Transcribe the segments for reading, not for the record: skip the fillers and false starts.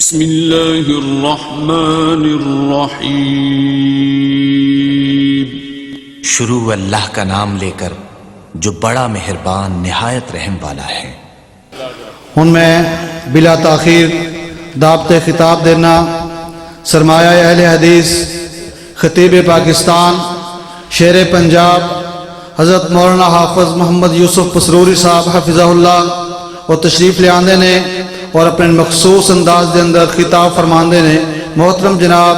بسم اللہ الرحمن الرحیم۔ شروع اللہ کا نام لے کر جو بڑا مہربان نہایت رحم والا ہے۔ ان میں بلا تاخیر دعوت خطاب دینا سرمایہ اہل حدیث خطیب پاکستان شیر پنجاب حضرت مولانا حافظ محمد یوسف پسروری صاحب حفظہ اللہ اور تشریف لے آندے نے اور اپنے مخصوص انداز دے اندر خطاب فرماندے نے محترم جناب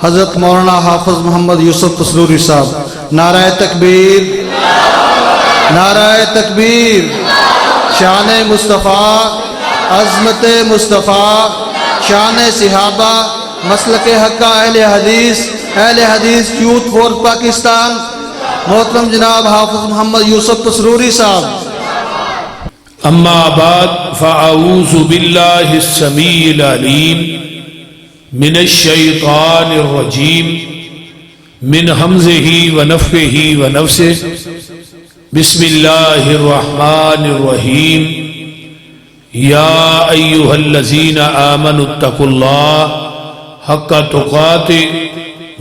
حضرت مولانا حافظ محمد یوسف پسروری صاحب۔ نعرہ تکبیر، نعرہ تکبیر، شان مصطفیٰ، عظمت مصطفیٰ، شان صحابہ، مسلک حقہ اہل حدیث یوتھ فور پاکستان محترم جناب حافظ محمد یوسف پسروری صاحب۔ اما بعد فاعوذ باللہ السمیع العلیم من الشیطان الرجیم من حمزہ ونفخہ ونفثہ بسم اللہ الرحمن الرحیم یا ایہا الذین آمنوا اتقوا اللہ حق تقاتہ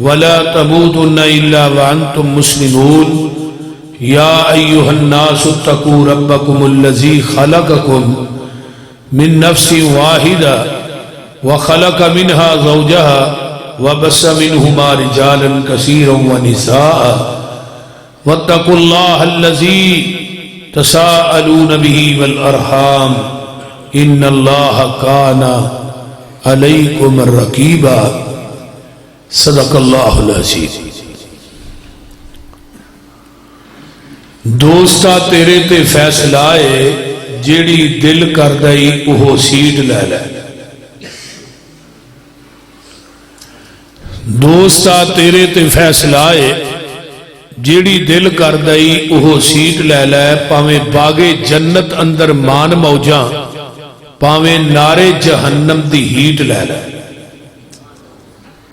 ولا تموتن الا وانتم مسلمون یا ایہا الناس اتقوا ربکم الذی خلقکم من نفس واحدہ وخلق منها زوجها وبث منہما رجالا کثیرا ونساء واتقوا اللہ الذی تساءلون به والارحام ان اللہ کان علیکم رقیبا صدق اللہ العظیم۔ دوستا تیرے تے فیصلہ ہے جیڑی دل کر دئی اوہ سیٹ لے لے۔ دوستا تیرے تے فیصلہ ہے جیڑی دل کر دئی اوہ سیٹ لے لے، پاویں باغے جنت اندر مان موجاں، پاویں نارے جہنم دی ہیٹ لے لے۔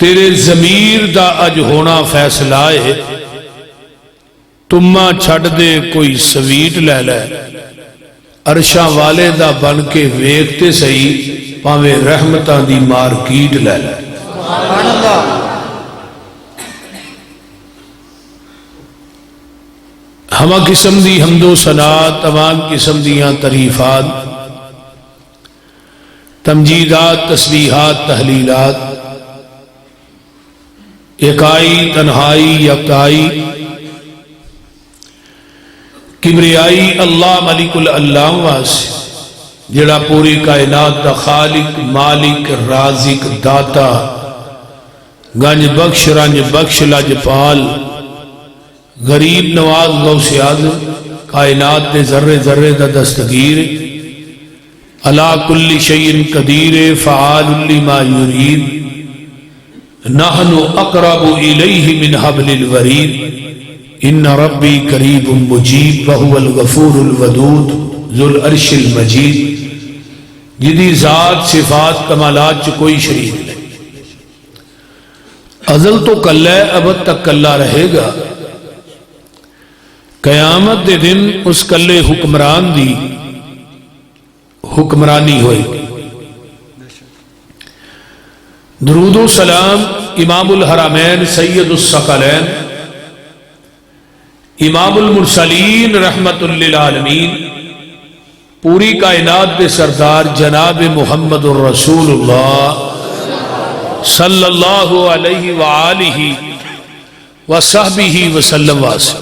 تیرے ضمیر دا اج ہونا فیصلہ ہے، تمہ چھڑ دے کوئی سویٹ لے لے، عرشاں والے دا بن کے ویکھتے سہی، پاویں رحمتاں دی مارکیٹ لے لے۔ ہمہ قسم دی حمد و ثنا، تمام قسم دیاں تعریفات، تمجیدات، تسبیحات، تحلیلات، اکائی، تنہائی، یکتائی، کبریائی اللہ ملک العلام واسے جڑا پوری کائنات دا خالق، مالک، رازق، داتا، گنج بخش، رنج بخش، لجپال، غریب نواز، غوث اعظم، کائنات دے ذرے ذرے دا دستگیر، علی کل شیء قدیر، فعال لما یرید، نحن اقرب الیہ من حبل الورید، ان ربی قریب مجیب وہو الغفور الودود ذو العرش المجید، جدی ذات صفات کمالات چ کوئی شریک نہیں، ازل تو کل ہے، ابد تک کلہ رہے گا، قیامت دے دن اس کلے حکمران دی حکمرانی ہوئے گی۔ درود و سلام امام الحرمین سید الثقلین امام المرسلین رحمت للعالمین پوری کائنات دے سردار جناب محمد الرسول اللہ صلی اللہ علیہ وآلہ وصحبہ وسلم واسم۔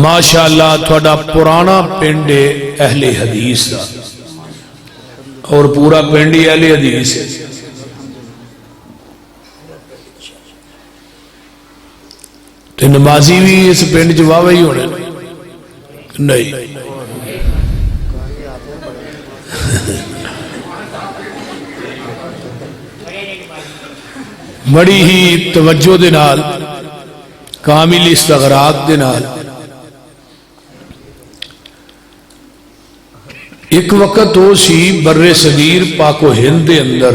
ماشاءاللہ تھوڑا پرانا پنڈ اہل حدیث دا اور پورا پنڈ اہل حدیث ہے۔ تو نمازی بھی اس پنڈ جواب ہی ہونے نہیں۔ بڑی ہی توجہ دے نال، کامل استغراق دے نال، ایک وقت ہو سی بر صغیر پاک و ہند دے اندر،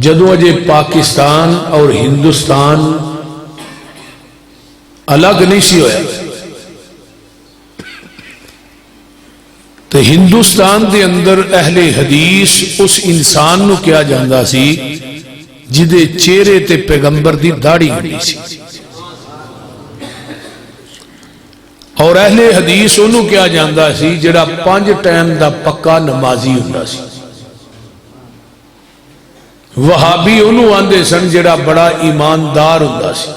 جدو اجے پاکستان اور ہندوستان الگ نہیں سی ہویا، تو ہندوستان دے اندر اہل حدیث اس انسان نو کیا جاندا سی جدے چہرے تے پیغمبر دی داڑھی ہوندی سی، اور اہل حدیث انہوں کیا جاندا سی جڑا 5 ٹائم دا پکا نمازی ہوندا سی۔ وہابی انہوں آندے سن جڑا بڑا ایماندار ہوندا سی۔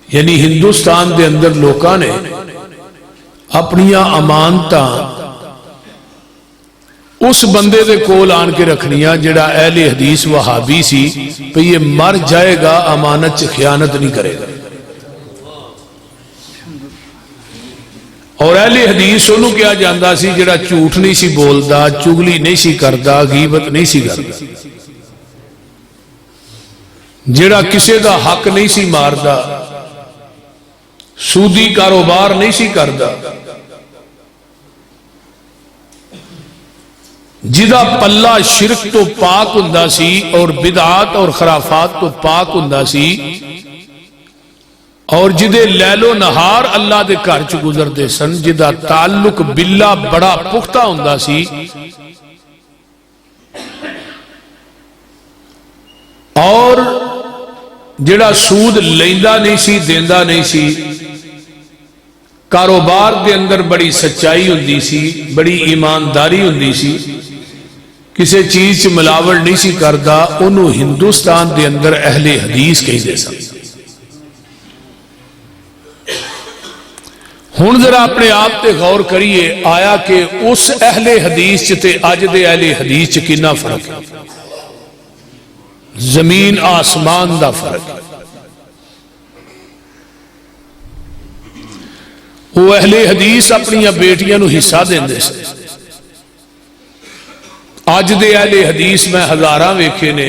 یعنی ہندوستان دے اندر لوکاں نے اپنیاں امانتاں اس بندے دے کول آن کے رکھنیاں جڑا اہل حدیث وہابی سی، پہ یہ مر جائے گا امانت چ خیانت نہیں کرے گا۔ اور اہل حدیث انہوں کیا جاندا سی جڑا جھوٹ نہیں سی بولدا، چگلی نہیں سی کردا، غیبت نہیں سی کردا، جڑا کسے دا حق نہیں سی ماردا، سودی کاروبار نہیں سی کردا، جدا پلہ شرک تو پاک ہوندا سی اور بدعات اور خرافات تو پاک ہوندا سی، اور جدے لیل و نہار اللہ دے گھر چ گزردے سن، جدا تعلق باللہ بڑا پختہ ہوندا سی، اور جڑا سود لیندا نہیں سی، دیندا نہیں سی، کاروبار دے اندر بڑی سچائی ہوندی سی، بڑی ایمانداری ہوندی سی، کسی چیز چ ملاوٹ نہیں سی کردا، انہوں ہندوستان دے اندر اہل حدیث کہندے سن۔ ہن ذرا اپنے آپ تے غور کریے، آیا کہ اس اہل حدیث تے اج دے اہل حدیث چ کتنا فرق ہے؟ زمین آسمان دا فرق ہے۔ وہ اہل حدیث اپنی بیٹیاں نو حصہ دیندے سن، اج دے اہل حدیث میں ہزاراں ویکھے نے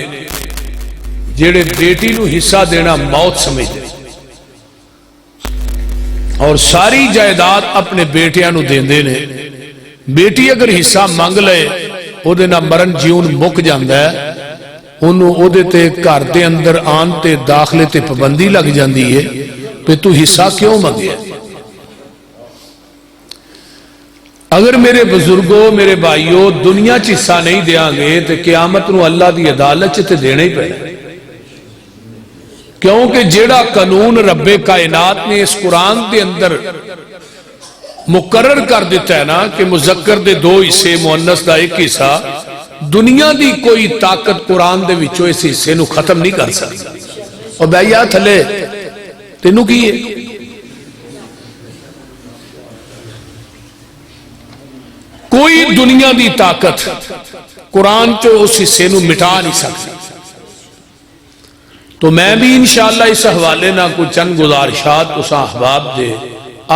جڑے بیٹی نو حصہ دینا موت سمجھدے اور ساری جائیداد اپنے بیٹیاں نو دیندے نے۔ بیٹی اگر حصہ مانگ لے او دے نہ مرن جیون مک جاندا ہے، انہوں او دے تے گھر دے اندر آن تے داخلے تے پابندی لگ جاندی ہے پہ تو حصہ کیوں منگے؟ اگر میرے بزرگوں، میرے بھائیوں دنیا چ حصہ نہیں دیاں گے تو قیامت نو اللہ دی عدالت تے دینا ہی پڑے، کیونکہ جیڑا قانون رب کائنات نے اس قرآن دے اندر مقرر کر دیتا ہے نا کہ مذکر دے 2 حصے، مؤنث دا 1 حصہ، دنیا دی کوئی طاقت قرآن دے وچوں اس حصے نو ختم نہیں کر سکتی۔ اور بھائیا تھلے تینوں کی ہے؟ کوئی دنیا دی طاقت قرآن چو اس حصے نو مٹا نہیں سکتی۔ تو میں بھی انشاءاللہ اس حوالے نہ کوئی چند گزارشات اس احباب دے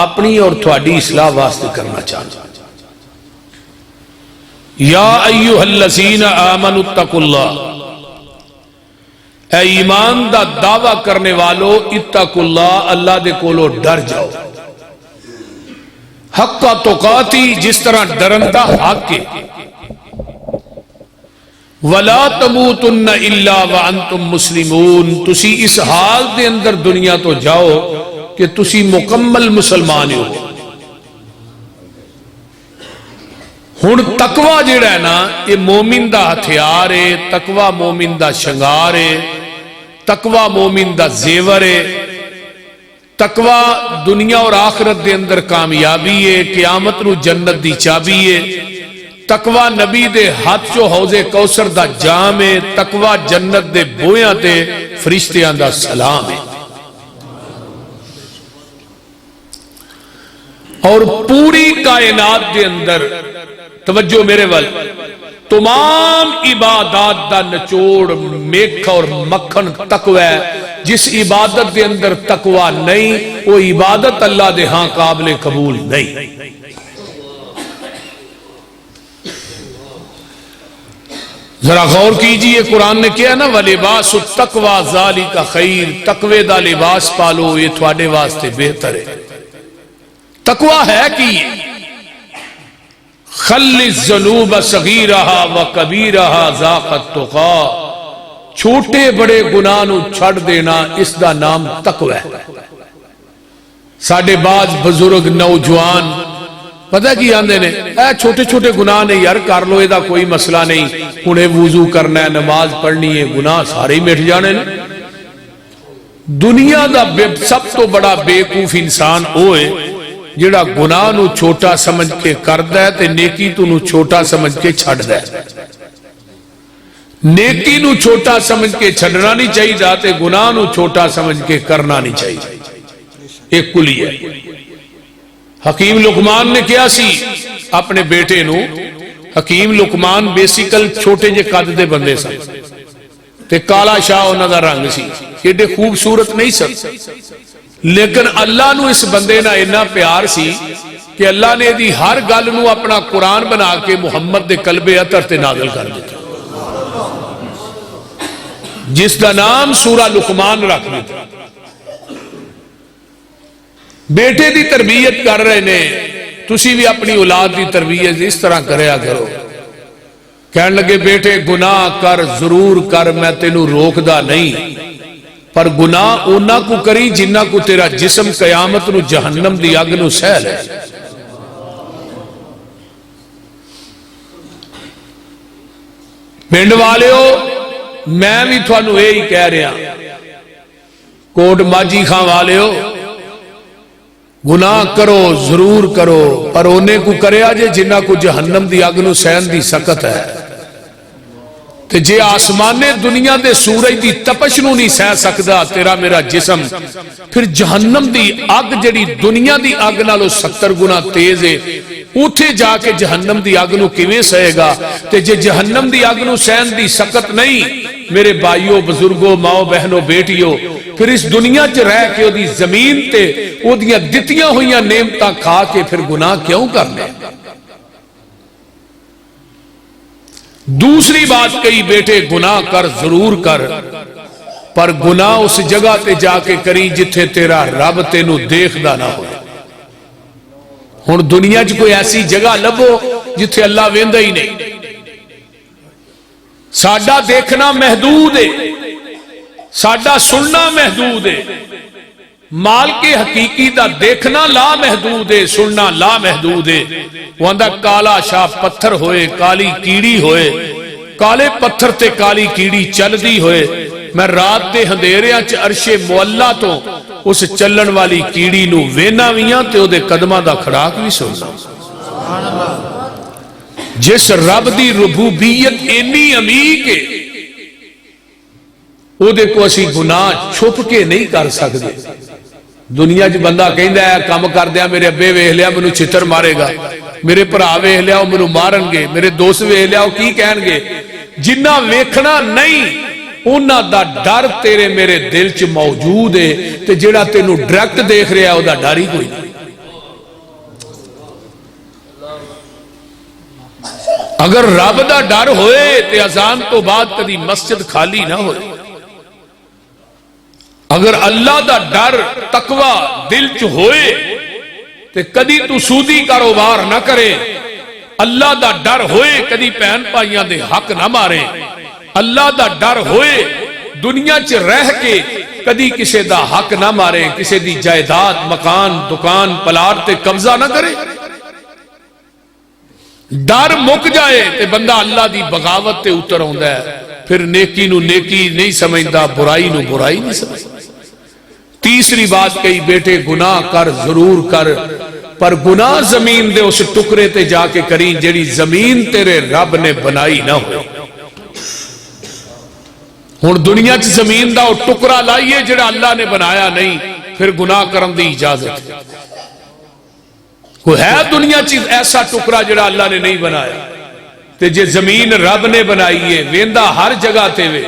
اپنی اور تھوڑی اصلاح واسطے کرنا چاہتا۔ یا ایوہ الذین آمنوا اتقوا اللہ، اے ایمان دا دعویٰ کرنے والو، اتقوا اللہ، اللہ دے کولو ڈر جاؤ، حق تقاتی، جس طرح ڈرندہ حق کے، وَلَا تَمُوتُنَّ إِلَّا وَأَنْتُمْ مُسْلِمُونَ، تسی اس حال دے اندر دنیا تو جاؤ کہ تسی مکمل مسلمان ہو۔ ہن تقوی جڑا ہے نا، یہ مومن دا ہتھیار ہے، تقوی مومن دا شنگار ہے، تقوی مومن دا زیور ہے، تقوی دنیا اور آخرت دے اندر کامیابی ہے، قیامت نو جنت دی چابی ہے، تقوی نبی دے ہاتھ چو حوض کوثر دا جام ہے، تقوی جنت دے بویاں تے فرشتیاں دا سلام ہے۔ اور پوری کائنات دے اندر توجہ میرے وال، تمام عبادات دا نچوڑ میکھ اور مکھن تقوی ہے۔ جس عبادت دے اندر تقوی نہیں، وہ عبادت اللہ دے ہاں قابل قبول نہیں۔ ذرا غور کیجئے، قرآن نے کیا نا وَلِبَاسُ التَّقْوَى ذَلِكَ خَيْرٌ، تقوی دا لباس پالو، یہ تھوڑے واسطے بہتر ہے۔ تقوی ہے کی خَلِّ الذُّنُوبَ صَغِيرَهَا وَكَبِيرَهَا ذَاقَ التُّقَىٰ، چھوٹے بڑے گناہ نو چھڑ دینا، اس دا نام تقوی ہے۔ ساڑھے بعض بزرگ نوجوان پتہ کی آندے نے اے چھوٹے چھوٹے گناہ نے یار کر لو یہ کوئی مسئلہ نہیں انہیں وضو کرنا ہے نماز پڑھنی ہے گناہ سارے ہی مٹ جانے نے دنیا دا سب تو بڑا بیوقوف انسان ہوئے جڑا گناہ نو چھوٹا سمجھ کے کردا ہے تے نیکی تو نو چھوٹا سمجھ کے چھڑدا ہے نیکی نو چھوٹا سمجھ کے چھڑنا نہیں چاہیے تے گناہ نو چھوٹا سمجھ کے کرنا نہیں چاہیے ایک کلی ہے حکیم لقمان نے کیا سی اپنے بیٹے نو حکیم لقمان بیسیکل چھوٹے جے قد دے بندے سن تے کالا شاہ انہاں دا رنگ سی ایڈے خوبصورت نہیں سن لیکن اللہ نو اس بندے نہ اتنا پیار سی کہ اللہ نے دی ہر گل نو اپنا قرآن بنا کے محمد دے قلب اطہر تے نازل کر دیتا جس دا نام سورہ لقمان رکھ دیتا بیٹے دی تربیت کر رہے نے تسی بھی اپنی اولاد دی تربیت اس طرح کریا کرو کہنے لگے بیٹے گناہ کر ضرور کر میں تینوں روک دا نہیں پر گناہ اونا کو کری جنہ کو تیرا جسم قیامت نو جہنم دی اگ نو سہ لے پنڈ والے ہو میں بھی تھانوں یہی کہہ رہا کوٹ ماجی خان والے ہو گناہ کرو ضرور کرو پر اونے کو کریا جے جنہ کو جہنم دی اگ نو سہن دی سخت ہے تے جے آسمانے دنیا دے سورج دی تپش نو نہیں سہ سکدا تیرا میرا جسم پھر جہنم دی اگ جڑی دنیا دی اگ نالو 70 گنا تیز ہے اٹھے جا کے جہنم دی اگ نو کیویں سہے گا تے جے جہنم دی اگ نو سہن دی سخت نہیں میرے بھائیو بزرگو ماؤ بہنو بیٹیو پھر اس دنیا چ رہ کے او دی زمین تے او دیاں دتیاں ہویاں نعمتاں کھا کے پھر گناہ کیوں کرنے دوسری بات کہی بیٹے گناہ کر ضرور کر پر گناہ اس جگہ تے جا کے کری جتھے تیرا رب تینو دیکھدا نہ ہو ہن دنیا چ کوئی ایسی جگہ لبو جتھے اللہ ویندا ہی نہیں ساڈا دیکھنا محدود ہے ساڈا سننا محدود ہے مال کے حقیقی دا دیکھنا لا محدود ہے سننا لا محدود ہے وہ اندھا کالا شاہ پتھر ہوئے کالی کیڑی ہوئے کالے پتھر تے کالی کیڑی چل دی ہوئے میں رات دے ہندیریاں چ عرش معلا تو اس چلن والی کیڑی نو وینا ویاں تے او دے قدمہ دا کھڑاک بھی سننا جس رب دی ربوبیت اینی عمیق ہے او دے کو اسی گناہ چھپ کے نہیں کر سکتے دنیا چ بندہ کہندا ہے کام کر دیا میرے ابے ویکھ لیا مینوں چھتر مارے گا میرے بھرا ویکھ لیا او مینوں مارن گے میرے دوست ویکھ لیا او کی کہن گے جنہ ویکھنا نہیں انہاں دا ڈر تیرے میرے دل چ موجود ہے تے جڑا تینوں ڈائریکٹ دیکھ رہا ہے او دا ڈر ہی کوئی نہیں اگر رب دا ڈر ہوئے تے اذان تو بعد کدی مسجد خالی نہ ہوئے اگر اللہ دا ڈر تقوی دل چ ہوئے تے کدی تو سودی کاروبار نہ کرے اللہ دا ڈر ہوئے کدی بہن بھائیاں دے حق نہ مارے اللہ دا ڈر ہوئے دنیا چ رہ کے کدی کسے دا حق نہ مارے کسے دی جائیداد مکان دکان پلاٹ تے قبضہ نہ کرے ڈر مک جائے تے بندہ اللہ دی بغاوت تے اتر ہوندا ہے پھر نیکی نو نیکی نہیں سمجھدا برائی نو برائی نہیں سمجھدا تیسری بات کہی بیٹے گناہ کر ضرور کر پر گناہ زمین دے اس ٹکرے تے جا کے کریں جڑی زمین تیرے رب نے بنائی نہ ہو ہن دنیا چ زمین دا او ٹکرا لائیے جڑا اللہ نے بنایا نہیں پھر گناہ کرن دی اجازت کوئی ہے دنیا چ ایسا ٹکرا جڑا اللہ نے نہیں بنایا تے جے زمین رب نے بنائی ہے ویندا ہر جگہ تے وے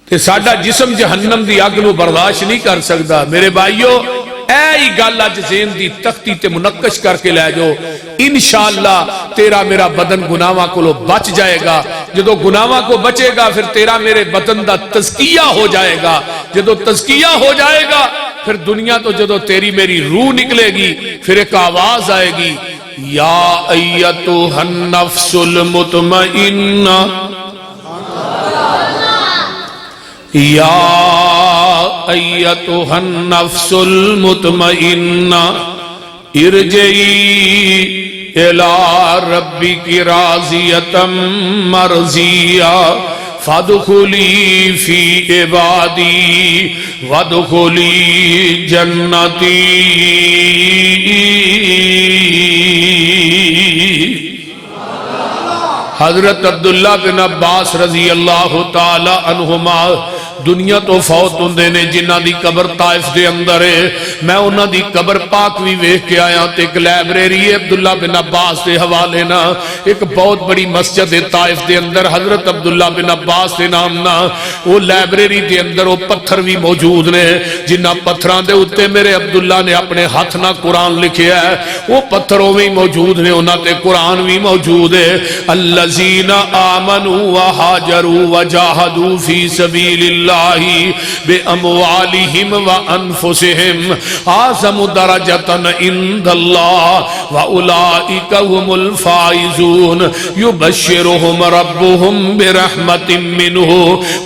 تے ساڈا جسم جہنم دی اگ نو برداشت نہیں کر سکدا میرے بھائیو اے ہی گل اج ذہن دی تختی تے منقش کر کے لے جاؤ انشاءاللہ تیرا میرا بدن گناہاں کو بچ جائے گا جدو گناہاں کو بچے گا پھر تیرا میرے بدن دا تزکیہ ہو جائے گا جدو تزکیہ ہو جائے گا پھر دنیا تو جدو تیری میری روح نکلے گی پھر ایک آواز آئے گی یا ایتھا النفس المطمئنہ یا ایتھا النفس المطمئنہ ارجعی الی ربک راضیۃ مرضیہ فادخلی فی عبادی وادخلی جنتی. حضرت عبداللہ بن عباس رضی اللہ تعالی عنہما دنیا تو فوت ہوندے نے جنہاں دی قبر طائف دے اندر ہے. میں انہاں دی قبر پاک بھی ویکھ کے آیا تے ایک لائبریری ہے عبداللہ بن عباس دے حوالے نا ایک بہت بڑی مسجد ہے طائف دے اندر حضرت عبداللہ بن عباس دے نام نا وہ لائبریری دے اندر وہ پتھر بھی موجود نے جنہاں پتھراں دے اوتے میرے عبداللہ نے اپنے ہاتھ نہ قرآن لکھیا ہے. وہ پتھروں میں موجود نے انہاں تے قرآن بھی موجود ہے. الذین آمنوا وہاجروا وجاہدوا فی سبیل اللہ بأموالهم وأنفسهم أعظم درجة عند الله وأولئك هم الفائزون. يبشرهم ربهم برحمة منه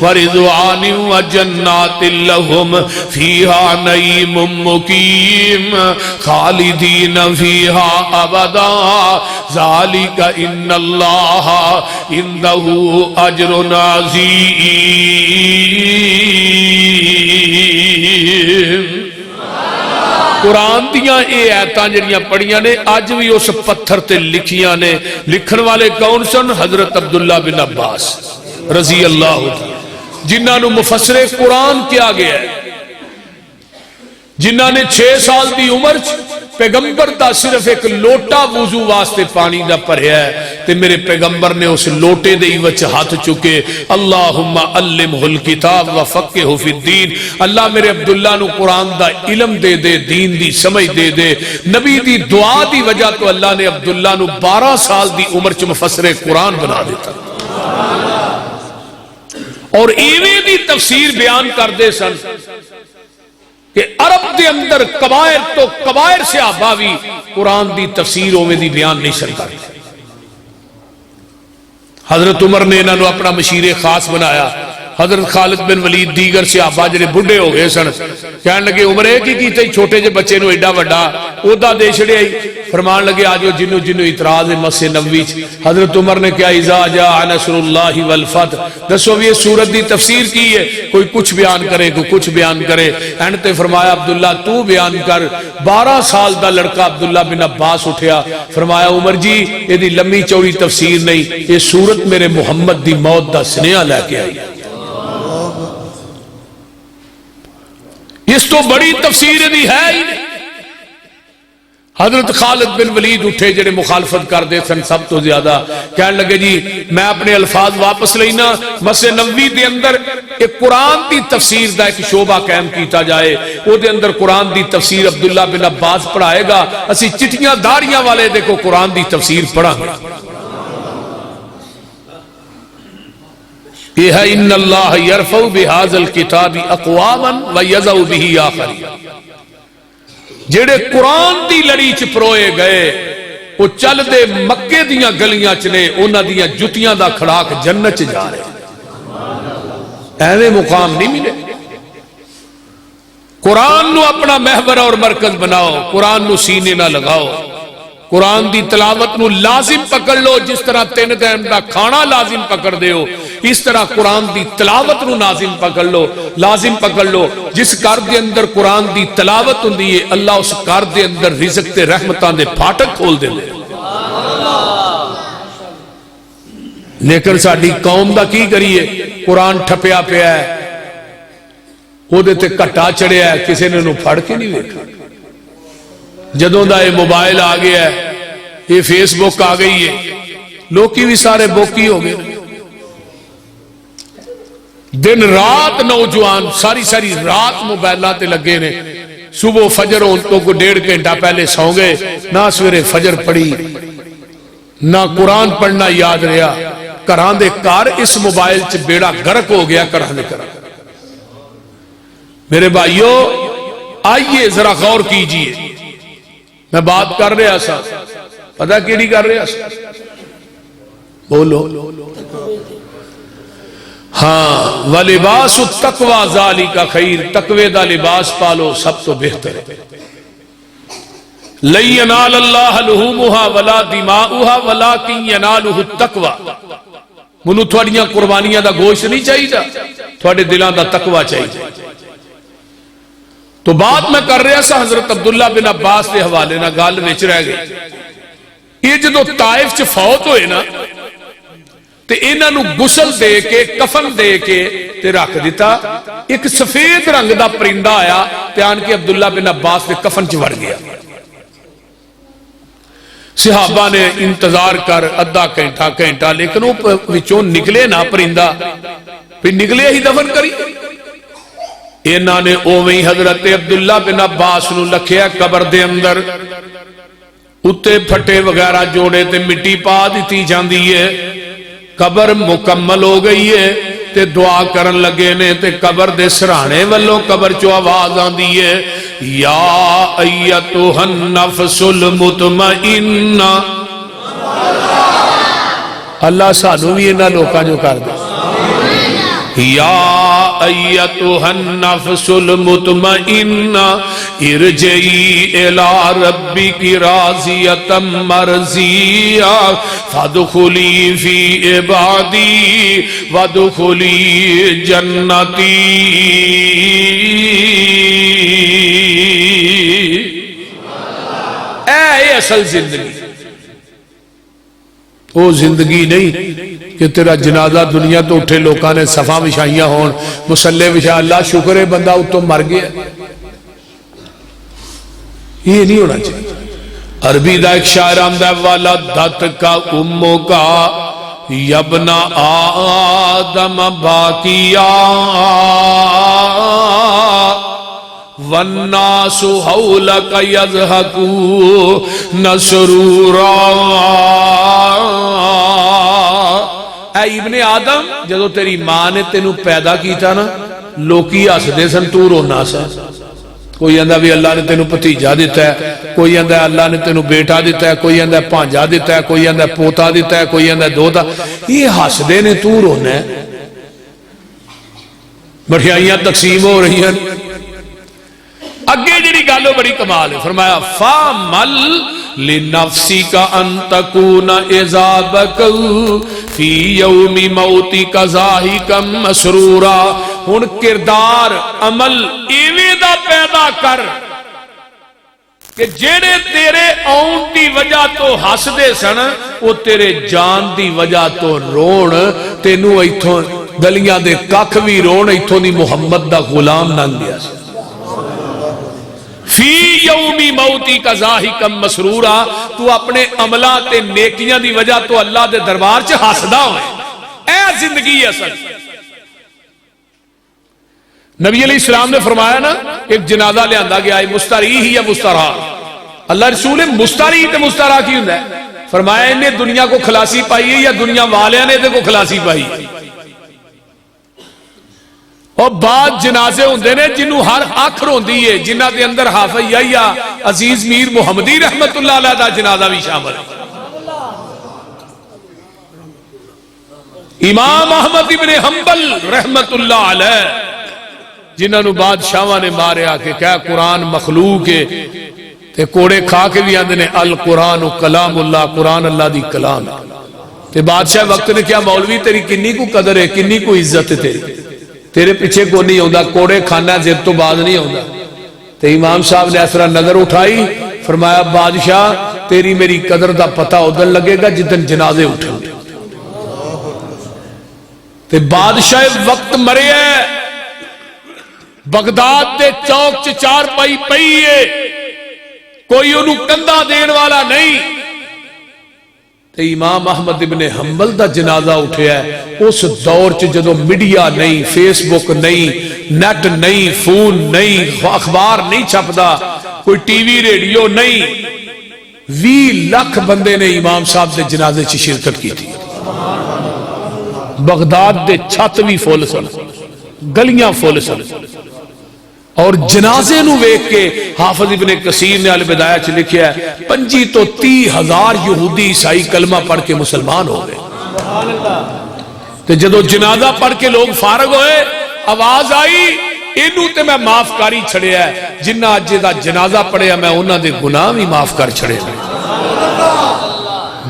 ورضوان وجنات لهم فيها نعيم مقيم خالدين فيها أبدا ذلك إن الله عنده أجر عظيم. قرآن دیاں اے آیتاں جڑیاں پڑھیاں نے آج بھی اس پتھر تے لکھیاں نے. لکھن والے کون سن؟ حضرت عبداللہ بن عباس رضی اللہ عنہ جنہاں نو مفسر قرآن کیا گیا ہے جنہاں نے 6 سال دی عمر پیغمبر دا صرف ایک لوٹا وضو واسطے پانی دا پڑھیا ہے تے میرے پیغمبر نے اس لوٹے دے وچ ہاتھ چکے اللہم علمہ الکتاب وفقہہ فی الدین. اللہ میرے عبداللہ نو قرآن دا علم دے دے دین دی سمجھ دے دے. نبی دی دعا دی وجہ تو اللہ نے عبداللہ نو 12 سال دی عمر چ مفسر قرآن بنا دیتا اور ایویں دی تفسیر بیان کر دے سن کہ عرب دے اندر قبائر تو قبائر سے آباوی قرآن دی تفسیروں میں دی بیان نہیں سکتا. حضرت عمر نے انہوں نے اپنا مشیر خاص بنایا. حضرت خالد بن ولید دیگر صحابہ جڑے بڈھے ہو گئے سن کہنے لگے عمر ہے کی کیتے چھوٹے جے بچے نو ایڈا وڈا عہدہ دے چھڑیا فرمان لگے آجو جنو جنو اعتراض ہے مسجد نبوی. حضرت عمر نے کیا اذا جاء نصر اللہ والفتح دسو یہ سورت دی تفسیر کی ہے. کوئی کچھ بیان کرے کوئی کچھ بیان کرے. اینڈ تے فرمایا عبداللہ تو بیان کر. 12 سال دا لڑکا عبداللہ بن عباس اٹھیا فرمایا عمر جی یہ دی لمبی چوڑی تفسیر نہیں یہ سورت میرے محمد دی موت دا سنیہ لے کے آئی. اس تو بڑی تفسیر دی ہے ہی نہیں. حضرت خالد بن ولید اٹھے جڑے مخالفت کر دے سن سب تو زیادہ کہنے لگے جی میں اپنے الفاظ واپس لینا. مسجد نبوی دے اندر ایک قرآن دی تفسیر دا ایک شعبہ قائم کیتا جائے او دے اندر قرآن دی تفسیر عبداللہ بن عباس پڑھائے گا اسی چٹیاں داڑیاں والے دیکھو قرآن دی تفسیر پڑھا گا. یہ ہے ان اللہ یرفع بہذا الکتاب اقواما ویضع بہ آخرین. جڑے قرآن دی لڑی چ پروئے گئے وہ چل دے مکے دیاں گلیاں چ نے انہاں دیاں جتیاں دا کھڑاک جنت چ جا رہے. ایویں مقام نہیں ملے. قرآن نو اپنا محور اور مرکز بناؤ. قرآن نو سینے نہ لگاؤ. قرآن دی تلاوت نو لازم پکڑ لو. جس طرح 3 ٹائم دا کھانا لازم پکڑ دے ہو اس طرح قرآن دی تلاوت نو لازم پکڑ لو. لازم پکڑ لو. جس گھر دے اندر قرآن دی تلاوت ہوندی ہے اللہ اس گھر دے اندر رزق تے رحمتاں دے پھاٹک کھول دے. لیکن ساڈی قوم دا کی کریے قرآن ٹھپیا پیا ہے او دے تے کٹا چڑھیا ہے کسی نے انہوں پھڑ کے نہیں ویکھا. جدوں دا یہ موبائل آ گیا ہے یہ فیس بک آ گئی ہے لوکی بھی سارے بوکی ہو گئے. دن رات نوجوان ساری ساری رات موبائلہ تے لگے نے. صبح فجر ہون تو کو 1.5 گھنٹہ پہلے سو گئے نہ سویرے فجر پڑھی نہ قرآن پڑھنا یاد رہا. گھراں دے کار اس موبائل چ بیڑا گرک ہو گیا. گھراں دے کار میرے بھائیو آئیے ذرا غور کیجئے. میں بات کر رہا سا پتہ کیڑی کر رہا سا بولو. ہاں وَلِبَاسُ التَّقْوَى ذَلِكَ خَيْرٌ تقوی دا لباس پالو سب تو بہتر ہے. لن ینال اللہ لحومہا ولا دماؤہا ولکن ینالہ التقوی، منو تھوڑیاں قربانیاں دا گوشت نہیں چاہیے، تھوڑے دلان دا تقوی چاہیے۔ تو بات میں کر رہا سا حضرت عبداللہ بن عباس دے حوالے نہ گل وچ رہ گئی۔ یہ جدو طائف چ فوت ہوئے نا تے انہاں نو غسل دے کے کفن دے کے تے رکھ دیتا، ایک سفید رنگ دا پرندہ آیا تے آن کے عبداللہ بن عباس دے کفن چ وڑ گیا۔ صحابہ نے انتظار کر ادھا گھنٹہ لیکن وہ وچوں نکلے نہ پرندہ، پھر نکلے ہی دفن کری۔ انہاں نے اوویں حضرت عبداللہ بن عباس نو لکھیا قبر دے اندر، اتے پھٹے وغیرہ جوڑے تے مٹی پا دیتی جاندی ہے، قبر مکمل ہو گئی ہے تے دعا کرن لگے نے تے قبر دے سرانے والوں قبر چو آواز آندی ہے، یا ایتھا النفس المطمئنہ۔ اللہ سانو بھی انہاں لوکاں جو کر دے، یا ایتھا النفس المطمئنہ ارجعی الی ربک راضیۃ مرضیہ فادخلی فی عبادی وادخلی جنتی۔ اے اصل زندگی، وہ زندگی نہیں کہ تیرا جنازہ دنیا تو اٹھے لوکاں نے صفاں بچھائیاں ہون مسلے بچھا، اللہ شکر ہے بندہ اتوں مر گیا، یہ نہیں ہونا چاہیے۔ عربی دا ایک شاعر آمدہ ہے، ولدتک امک یابن آدم باقیا والناس حولک یضحکون سرورا۔ اے ابن آدم، جدو تیری ماں نے تینوں پیدا کیتا نا لوکی ہسدے سن، تو رونا سا۔ کوئی آندا بھی اللہ نے تینوں بھتیجا دیتا ہے، کوئی آندا ہے اللہ نے تینوں بیٹا دیتا ہے، کوئی آندا ہے بھانجا دیتا ہے، کوئی آندا ہے پوتا دیتا ہے، کوئی آندا ہے دوتا۔ یہ ہسدے نے، تو رونا ہے۔ مٹھائیاں تقسیم ہو رہی ہیں۔ اگے جڑی گالو بڑی کمال ہے، فرمایا فَعْمَلْ لِنَفْسِكَ أَن تَكُونَ إِذَا بَكَوْا فِي يَوْمِ مَوْتِكَ ضَاحِكًا مَسْرُورًا۔ ہن کردار عمل ایویں دا پیدا کر کہ جڑے تیرے آن دی وجہ تو ہس دے سن وہ تیرے جان دی وجہ تو رون، تینوں ایتھوں گلیاں دے ککھ بھی رون، ایتھوں دی محمد دا غلام ننگ گیا سی۔ فی یومی موتی کا ضاحکم مسرورا، تو اپنے عملہ تے نیکیاں دی وجہ تو اللہ دے دربار چ ہسدا ہوئے۔ اے زندگی اصل۔ نبی علیہ السلام نے فرمایا نا، ایک جنازہ لے آندا گیا ہے، مستری ہی یا مسترا۔ اللہ رسول مستری تے مسترا کی ہوندا ہے؟ فرمایا انہیں دنیا کو خلاصی پائی ہے یا دنیا والیاں نے تے کو خلاصی پائی ہے۔ اور بعد جنازے ہوندے نے جنہوں ہر اکھ روندی ہے، جنہ دے اندر حافظ یحییٰ عزیز میر محمدی رحمت اللہ علیہ دا جنازہ بھی شامل ہے۔ امام احمد ابن حنبل رحمت اللہ علیہ، جنہوں نے بادشاہاں نے ماریا کہ کیا قرآن مخلوق ہے، تے کوڑے کھا کے بھی آندے نے القرآن کلام اللہ، قرآن اللہ دی کلام ہے۔ تے بادشاہ وقت نے کیا مولوی تیری کنی کو قدر ہے، کنی کو عزت ہے تیری، تیرے پیچھے کو نہیں ہوندا، کوڑے کھانا زد تو بعد نہیں ہوندا۔ تے امام صاحب نے اس طرح نظر اٹھائی، فرمایا بادشاہ تیری میری قدر دا پتہ ادن لگے گا جدن جنازے اٹھیں۔ تے بادشاہ وقت مرے ہے، بغداد دے چوک چ چار پائی پئی ہے، کوئی انہوں کندھا دین والا نہیں۔ تے امام احمد ابن حنبل دا جنازہ اٹھیا ہے۔ اس دور چ جدو میڈیا نہیں، فیس بک نہیں، نیٹ نہیں، فون نہیں، اخبار نہیں چھپدا، کوئی ٹی وی ریڈیو نہیں، 20 لاکھ بندے نے امام صاحب دے جنازے چ شرکت کی تھی۔ بغداد دے چھت بھی فل سن، گلیاں فل سن، اور جنازے نو ویکھ کے حافظ ابن کثیر نے البدایہ چ لکھیا ہے 25 تو 30 ہزار یہودی عیسائی کلمہ پڑھ کے مسلمان ہو گئے۔ تو جدو جنازہ پڑھ کے لوگ فارغ ہوئے، آواز آئی اینو تے میں معاف کر ہی چھڑیا ہے، جنہ اج دا جنازہ پڑھیا میں انہاں دے گناہ بھی معاف کر چھڑے۔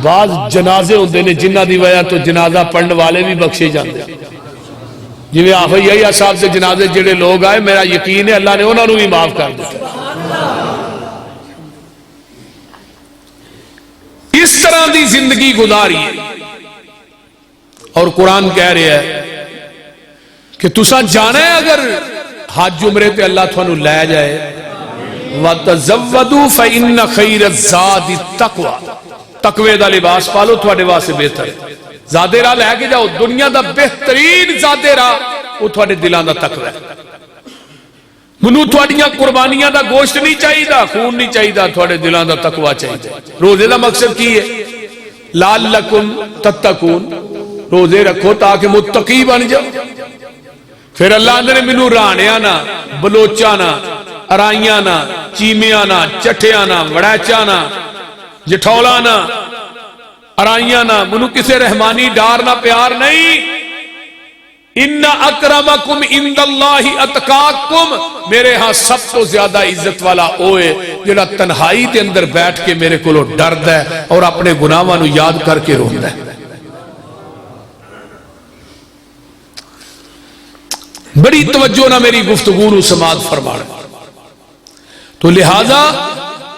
بعض جنازے ہوندے نے جنہ دی وجہ تو جنازہ پڑھنے والے بھی بخشے جاندے، جویں آفی یحییٰ صاحب سے جنازے جڑے لوگ آئے، میرا یقین ہے اللہ نے انہاں نوں بھی معاف کر دیا۔ اس طرح دی زندگی گزاری ہے، اور قرآن کہہ رہا ہے کہ تساں جانا ہے اگر حج عمرے تے اللہ تھانوں لے جائے، وَتَزَوَّدُوا فَإِنَّ خَيْرَ الزَّادِ التَّقْوَىٰ، تقوی دا لباس پالو، تھوڑے واسطے بہتر ہے۔ زادے راہ لے کے جاؤ، دنیا دا بہترین زادے راہ وہ تھوڑے دلان دا تقوی ہے۔ منو تھوڑیاں قربانیاں دا گوشت نہیں چاہیے دا، خون نہیں چاہیے دا، تھوڑے دلان دا تقوی چاہیے۔ روزے دا مقصد کی ہے؟ لعلکم تتقون، روزے رکھو تاکہ متقی بن جاؤ۔ پھر اللہ نے منو رانیاں نہ، بلوچاں نہ، ارائیاں نہ، چیمیاں نہ، چٹھیاں نہ، وڑیچاں نہ، جٹھولا نہ، ارائیاں نہ، منو کسے رحمانی ڈار نہ پیار نہیں۔ ان اکرمکم عند اللہ اتقاکم، میرے ہاں سب تو زیادہ عزت والا اوے جڑا تنہائی دے اندر بیٹھ کے میرے کولو ڈردا ہے اور اپنے گناہاں نو یاد کر کے روندا ہے۔ بڑی توجہ نہ میری گفتگو نو سماعت فرمانا۔ تو لہذا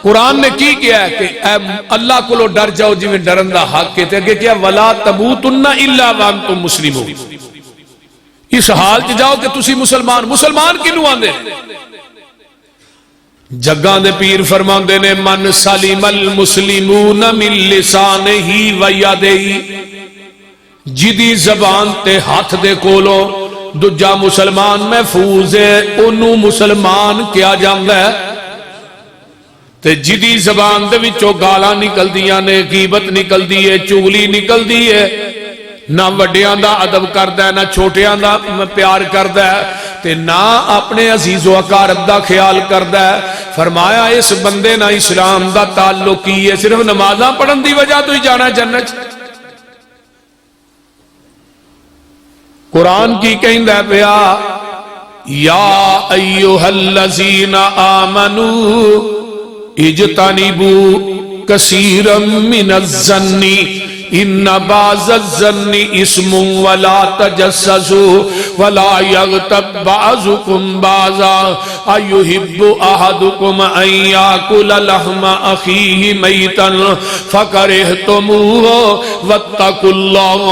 قرآن نے کی کیا ہے کہ اے اللہ کو ڈر جاؤ جی میں ڈرن دا حق کے تے اگے کیا وَلَا تَمُوتُنَّ إِلَّا وَأَنْتُمْ مُسْلِمُونَ، اس حال چ جاؤ کہ تسی مسلمان کنوں آندے؟ جگاں دے پیر فرماندے نے من سلم المسلمون من لسانہ و یدہ، جدی زبان تے ہاتھ دے کولو دوجا مسلمان محفوظ ہے، انہوں مسلمان کیا جاندا ہے۔ تے جدی زبان دے وچوں گالاں نکل دیاں نے، غیبت نکل دی ہے، چغلی نکل دی ہے، نہ وڈیاں دا ادب کردا ہے، نہ چھوٹیاں دا پیار کردا ہے، تے نہ اپنے عزیز و اقارب دا خیال کردا ہے۔ فرمایا اس بندے نہ اسلام دا تعلق کی ہے، صرف نمازاں پڑھن دی وجہ تو ہی جانا جنت۔ قرآن کی کہندا پیا یا ایھا الذین آمنوا اجتنبوا کثیرا من الظن ان بعض الظن اسم ولا تجسسوا ولا یغتب بعضکم بعضا ایحب احدکم ان یاکل لحم اخیہ میتا فکرہتموہ واتقوا اللہ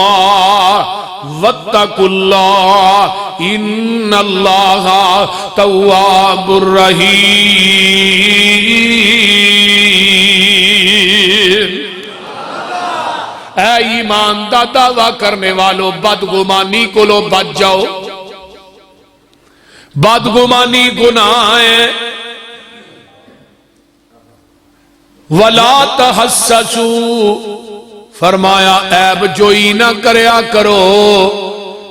واتقوا اللہ ان اللہ تواب الرحیم۔ اے ایمان دا دعویٰ کرنے والو، بدگمانی کو لو بچ جاؤ۔ بدگمانی گناہ ہے۔ وَلَا تَحَسَّسُوا، فرمایا عیب جوئی نہ کریا کرو۔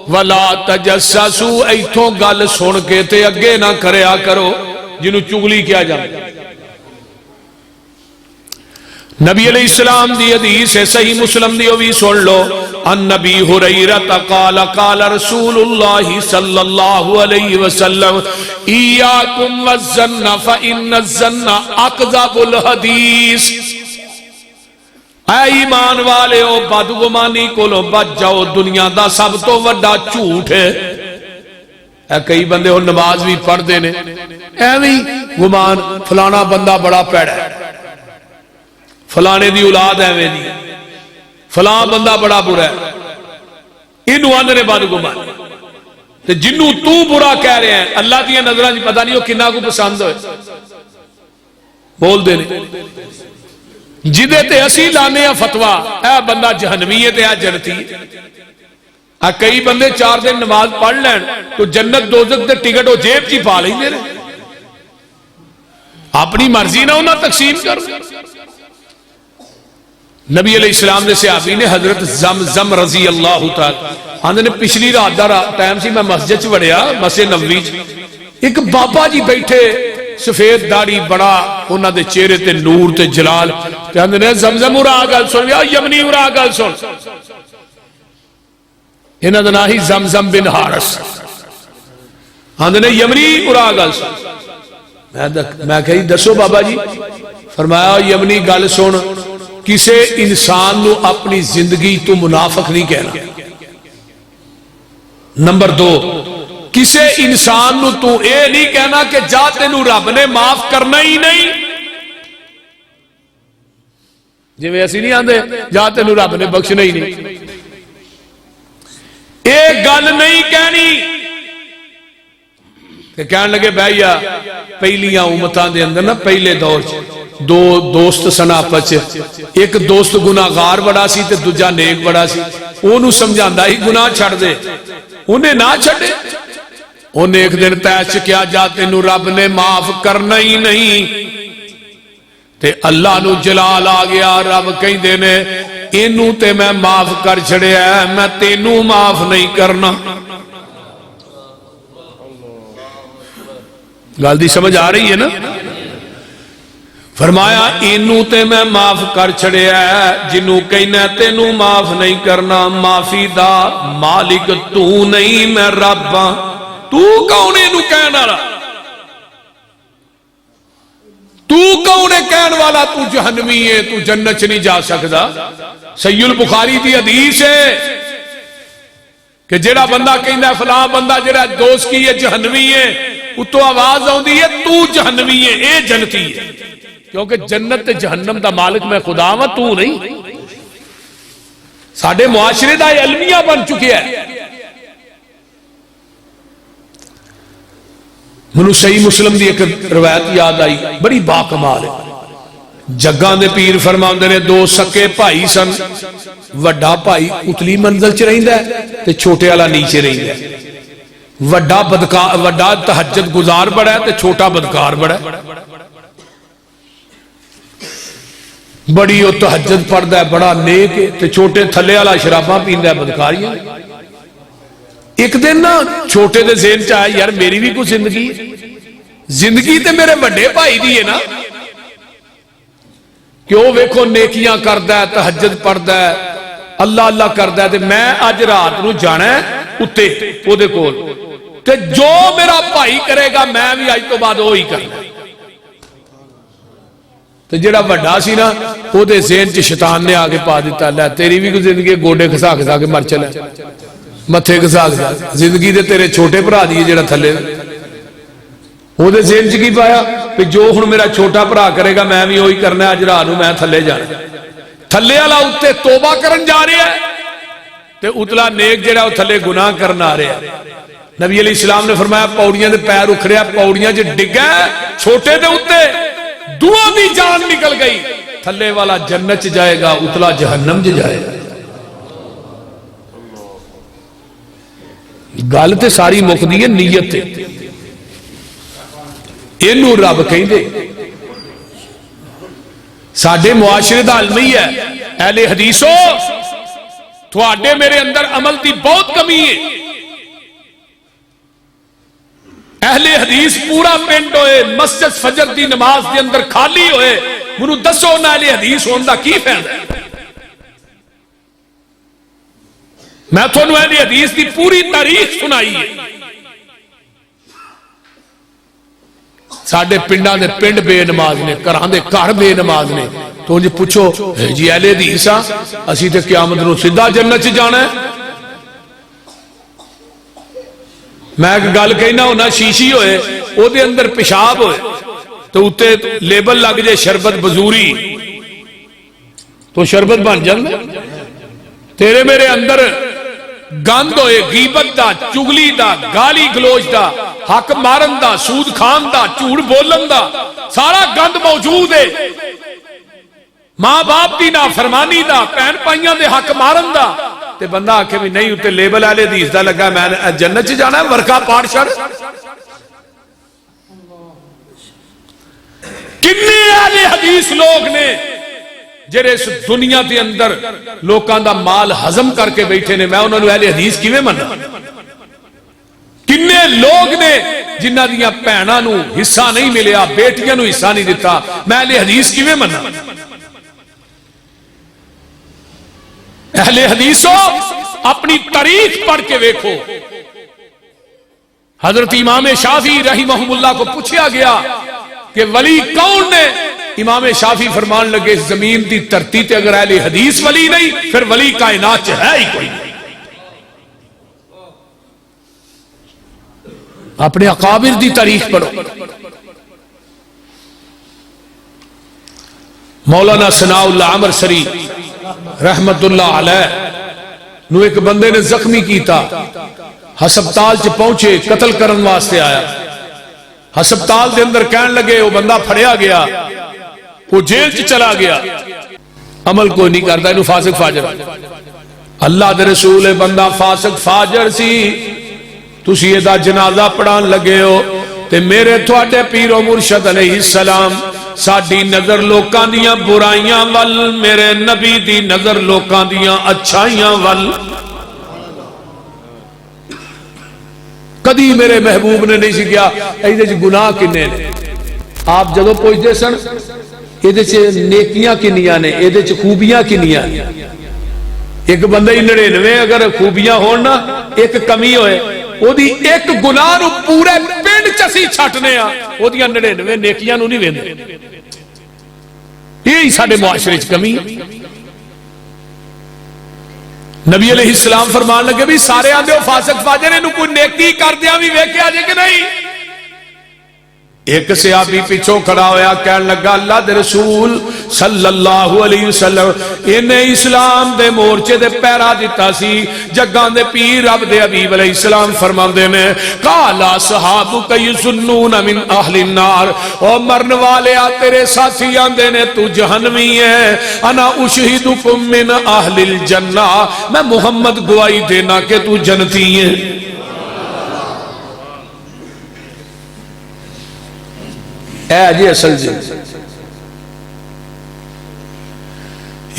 وَلَا تَجَسَّسُوا، ایتھوں گل سن کے تے اگے نہ کریا کرو، جنہوں چگلی کیا جائے۔ نبی علیہ السلام دی حدیث ہے، صحیح مسلم دی بھی سن لو۔ ان نبی ہریرہ قال قال رسول اللہ صلی اللہ علیہ وسلم ایاکم والظن فإن الظن اکذب الحدیث۔ اے ایمان والے ہو، بدگمانی کو لو بچ جاؤ، دنیا دا سب تو وڈا جھوٹ ہے۔ اے کئی بندے ہو نماز بھی پڑھ دینے، ایویں گمان فلانا بندہ بڑا پیڑا ہے، فلانے دی اولاد ایویں دی، فلان بندہ بڑا برا ہے، انہوں آنے نے بدگمانی۔ تے جنوں تو برا کہہ رہے ہیں، اللہ دی نظرہ جی پتہ نہیں ہو کنہ کو پسند ہوئے، بول دینے جدے تے اسی لانے ہیں فتوہ، اے بندہ جہنمی ہے تے اے جنتی ہے۔ کئی بندے 4 دن نماز پڑھ لین تو جنت دوزخ دے ٹکٹ ہو جیب چی پا لیں دے رہے، اپنی مرضی نہ ہونا تقسیم کر۔ نبی علیہ السلام نے صحابی نے حضرت زمزم رضی اللہ تعالی آندھے نے پچھلی رات دا ٹائم سی، میں مسجد وڑیا، مسجد نبوی، ایک بابا جی بیٹھے سفید داڑھی، بڑا انہاں دے چہرے تے نور تے جلال، تے آندھے نے زمزم ارا گل سن، یا یمنی ارا گل سن۔ انہاں دا نام ہی زمزم بن حارث۔ آندے نے یمنی اڑا گل سن. میں کہی دسو بابا جی. فرمایا یمنی گل سن, کسے انسان نو اپنی زندگی تو منافق نہیں کہنا. نمبر 2, کسے انسان نو تو اے نہیں کہنا کہ جا تینو رب نے معاف کرنا ہی نہیں. جی میں ایسی نہیں آندے جا تینو رب نے بخشنا ہی نہیں. اے گل نہیں کہنی. کہ کہنے لگے بھائیا پہلیاں امتاں دے اندر نا پہلے دور دو دوست سن آپس, ایک دوست گناہگار بڑا سی تے دوجا نیک بڑا سی. اونوں سمجھاندا ہی گناہ چھڑ دے, انہیں نہ چھڑے. انہیں ایک دن طے کیا جا تینوں رب نے معاف کرنا ہی نہیں. تے اللہ نو جلال آ گیا. رب کہندے نے اینوں تے میں معاف کر چھڑیا, میں تینوں معاف نہیں کرنا. گل دی سمجھ آ رہی ہے نا. فرمایا اینوں تے میں معاف کر چھڑیا, جنوں کہنا تینوں معاف نہیں کرنا. معافی دا مالک تو نہیں, میں رب ہاں. تو کون ہے اینوں کہن والا؟ تو کون ہے کہن والا تو جہنمی ہے, تو جنت چ نہیں جا سکتا؟ صحیح البخاری دی حدیث ہے کہ جڑا بندہ کہندا فلاں بندہ جڑا دوست کی ہے جہنمی ہے, اتو آواز آندی ہے تو جہنمی ہے, اے جنتی ہے. کیونکہ جنت تے جہنم دا مالک میں خدا ہاں, تو نہیں. ساڈے معاشرے دا المیہ بن چکے ہے. منو صحیح مسلم دی ایک روایت یاد آئی, بڑی باکمال ہے. جگاں دے پیر فرماندے نے دو سکے بھائی سن. وڈا بھائی اتلی منزل چ رہندا ہے تے چھوٹے والا نیچے رہندا ہے. وڈا تہجد گزار بڑا ہے تے چھوٹا بدکار بڑا ہے. بڑی وہ تہجد پڑھدا ہے, بڑا نیک ہے, تے چھوٹے تھلے والا شراباں پیندا ہے, بدکاریاں. ایک دن نا چھوٹے دے ذہن چ آیا یار میری بھی کوئی زندگی ہے, زندگی تے میرے بڑے بھائی دی ہے نا, کہ وہ ویکھو نیکیاں کردا ہے, تہجد پڑھدا ہے, اللہ اللہ کردا ہے, تے میں اج رات نو جانا ہے اتے او دے کول, تے جو میرا بھائی کرے گا میں بھی اج تو بعد وہی کرنا. تے جڑا وڈا سی نا او دے ذہن چ شیطان نے آ کے پا دیتا, لے تیری بھی کوئی زندگی, گوڈے کھسا کھسا کے مر چلے, متھے کھسا کھسا زندگی دے تیرے چھوٹے بھرا دی جڑا تھلے. او دے ذہن چ کی پایا کہ جو ہن میرا چھوٹا بھرا کرے گا میں بھی وہی کرنا, اج رات نو میں تھلے جانا. تھلے والا اوتے توبہ کرن جا رہا ہے تے اتلا نیک جڑا او تھلے گناہ کرن آ رہا ہے. نبی علیہ السلام نے فرمایا پوڑیاں دے پیر اکھڑیا, پوڑیاں چ ڈگا, چھوٹے دے اوتے دعا دی جان نکل گئی. تھلے والا جنت چ جائے گا, اتلا جہنم چ جائے گا. گل تے ساری مکدی ہے نیت تے. اینوں رب کہندے ساڈے معاشرے دا علم ہی ہے. اہل حدیثو تھوڑے میرے اندر عمل دی بہت کمی ہے. اہل حدیث پورا پنڈ ہوئے, مسجد فجر دی نماز دے اندر خالی ہوئے, منو دسو نہ اہل حدیث ہون دا کی فائدہ ہے؟ میں تھانوں اہل حدیث دی پوری تاریخ سنائی ہے. ساڈے پنڈاں دے پنڈ بے نماز نے, گھراں دے گھر بے نماز نے. تو جی پوچھو جی اہل حدیث ہاں اسی تے قیامت نو سیدھا جنت چ جانا ہے. میں ایک گل کہنا ہونا, شیشی ہوئے او دے اندر پیشاب ہوئے تو اتے لیبل لگ جائے شربت بزوری, تو شربت بن جائے. تیرے میرے اندر گند ہوئے غیبت دا, چگلی دا, گالی گلوچ دا, حق مارن دا, سود کھان دا, جھوٹ بولن دا, سارا گند موجود ہے. ماں باپ دی نافرمانی دا, بہن بھائیاں دے حق مارن دا, تے بندہ آکھے بھی نہیں اتے لیبل اہل حدیث دا لگا میں جنت چ جانا ہے, ورکا پاڑ چھڑ. کتنے اہل حدیث لوگ نے جڑے اس دنیا دے اندر لوکاں دا مال ہضم کر کے بیٹھے نے, میں انہاں نوں اہل حدیث کیویں مننا؟ کنے لوگ نے جنہاں دیاں بھیناں نوں حصہ نہیں ملیا, بیٹیاں نوں حصہ نہیں دتا, میں اہل حدیث کیویں مننا؟ اہل حدیثو اپنی تاریخ پڑھ کے ویکھو, حضرت امام شافعی رحمہ اللہ کو پوچھا گیا کہ ولی کون نے؟ امام شافعی فرمان لگے زمین دی دھرتی تے اگر اہل حدیث ولی نہیں پھر ولی کائنات چ ہے ہی کوئی نہیں۔ اپنے اکابر دی تاریخ پڑھو۔ مولانا ثناء اللہ عمر سری رحمت اللہ علیہ نو ایک بندے نے زخمی کیتا، ہسپتال چ پہنچے، قتل کرن واسطے آیا، ہسپتال دے اندر کہن لگے وہ بندہ پھڑیا گیا، وہ جیل چ چلا گیا، عمل کوئی نہیں کرتا، انہوں فاسق فاجر۔ اللہ دے رسول بندہ فاسق فاجر سی، تسی دا جنازہ پڑھان لگے ہو تے میرے تھوڑے پیر و مرشد علیہ السلام ساڈی نظر لوکاں دیاں برائیاں ول، میرے نبی دی نظر لوکاں دیاں اچھائیاں ول۔ کدی میرے محبوب نے نہیں سی کیا ایدے چ گناہ کنے نے، آپ جدو پوچھتے سن ایدے چ نیکیاں کنیاں نے، ایدے چ خوبیاں کنیاں نے۔ ایک بندہ 99 اگر خوبیاں ہون نا ایک کمی ہوئے او دی ایک گناہ نو پورے پنڈ چسی چھٹنے آ، او دی 99 نیکیاں نو نہیں ویندے۔ یہی ساڈے معاشرے چ کمی۔ نبی علیہ السلام فرمان لگے بھی سارے آندے ہو فاسق فاجر، انہوں کوئی نیکی کر دیا بھی ویکھیا جے کہ نہیں؟ ایک صحابی پیچھوں کھڑا ہویا کہنے لگا اللہ دے رسول صلی اللہ علیہ وسلم انہیں اسلام دے مورچے دے پیرا دیتا سی، جگاں دے پیر رب دے حبیب علیہ السلام فرماندے نے قالا صحابک یظنون من اہل النار، او مرن والے تیرے ساتھی آندے نے تو جہنمی ہے، انا اشہدکم من اہل الجنہ، میں محمد گواہی دینا کہ تو جنتی ہے۔ اے جی اصل جی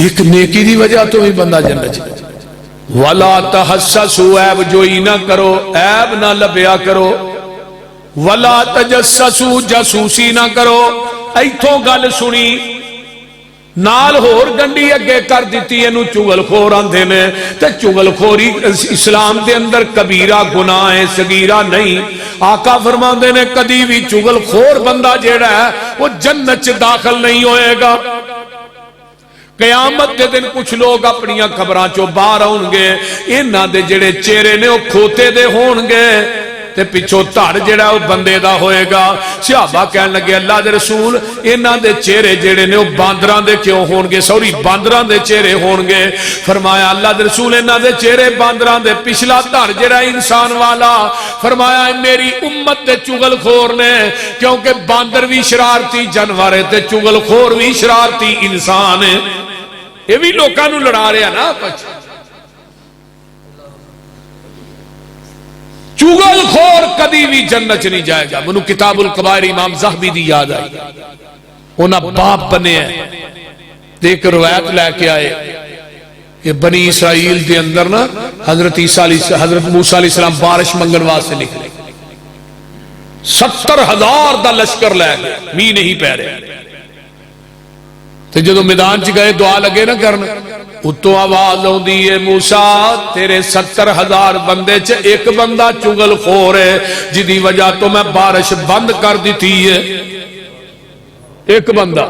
ایک نیکی دی وجہ تو ہی بندہ جنت چاہے۔ وَلَا تَحَسَّسُوا، عیب جوئی نہ کرو، عیب نہ لبیا کرو۔ وَلَا تَجَسَّسُوا، جاسوسی نہ کرو۔ ایتھوں گل سنی نال ہور گنڈی اگے کر دیتی انہوں چگل خور آندھے نے، تے چگل خوری اسلام دے اندر کبیرہ گناہ ہے، صغیرہ نہیں۔ آقا فرماندے نے کدی بھی چگل خور بندہ جیڑا ہے وہ جنت چ داخل نہیں ہوئے گا۔ قیامت دے دن کچھ لوگ اپنیاں خبراں چو باہر ہون گے، انہاں دے جڑے چہرے نے وہ کھوتے دے ہون گے تے پچھو تھڑ جڑا وہ بندے دا ہوئے گا۔ صحابہ کہنے لگے اللہ دے رسول انہاں دے چہرے جڑے نے وہ باندران دے کیوں ہون گے؟ سوری باندران دے چہرے ہون گے۔ فرمایا اللہ دے رسول انہاں دے چہرے باندران دے، پچھلا تھڑ جڑا انسان والا، فرمایا میری امت دے چگل خور نے، کیونکہ باندر بھی شرارتی جانور ہے تے چگل خور بھی شرارتی انسان ہے۔ یہ بھی لوکاں نو لڑا رہے ہیں نا پچھ۔ چگل خور کدی بھی جنت نہیں جائے گا۔ منو کتاب القبائر امام زہبی دی یاد آئی، انہاں باپ بنے ہیں، ایک روایت لے کے آئے کہ بنی اسرائیل دے اندر نا حضرت موسیٰ علیہ السلام بارش منگن واسطے نکلے، 70,000 دا لشکر لے گئے، می نہیں پہ رہے، تو جدو میدان چ گئے دعا لگے نہ کرنا، اتو آواز ہوندی ہے موسیٰ تیرے 70,000 بندے چ ایک بندہ چگل خور ہے جدی وجہ تو میں بارش بند کر دیتی ہے۔ ایک بندہ،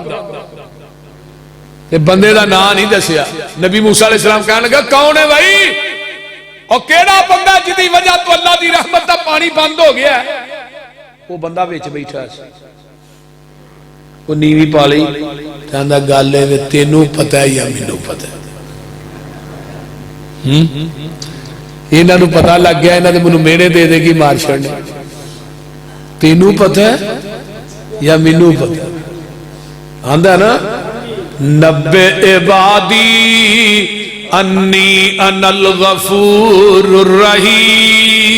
بندے دا نام نہیں دسیا۔ نبی موسیٰ علیہ السلام کہنے لگا کون ہے بھائی؟ اور کیڑا بندہ جدی وجہ تو اللہ دی رحمت دا پانی بند ہو گیا ہے؟ وہ بندہ ویچ بیٹھا ہے، وہ نیوی پالی کہندہ گالے میں تینوں پتہ ہے یا مینوں پتہ ہے؟ انہاں نو پتہ لگ گیا، انہاں دے منو مینے دے دے گی مار چھڑنے، تینوں پتہ ہے یا مینوں پتہ ہے؟ آندہ نا نبّئ عبادی انی انا الغفور الرحیم،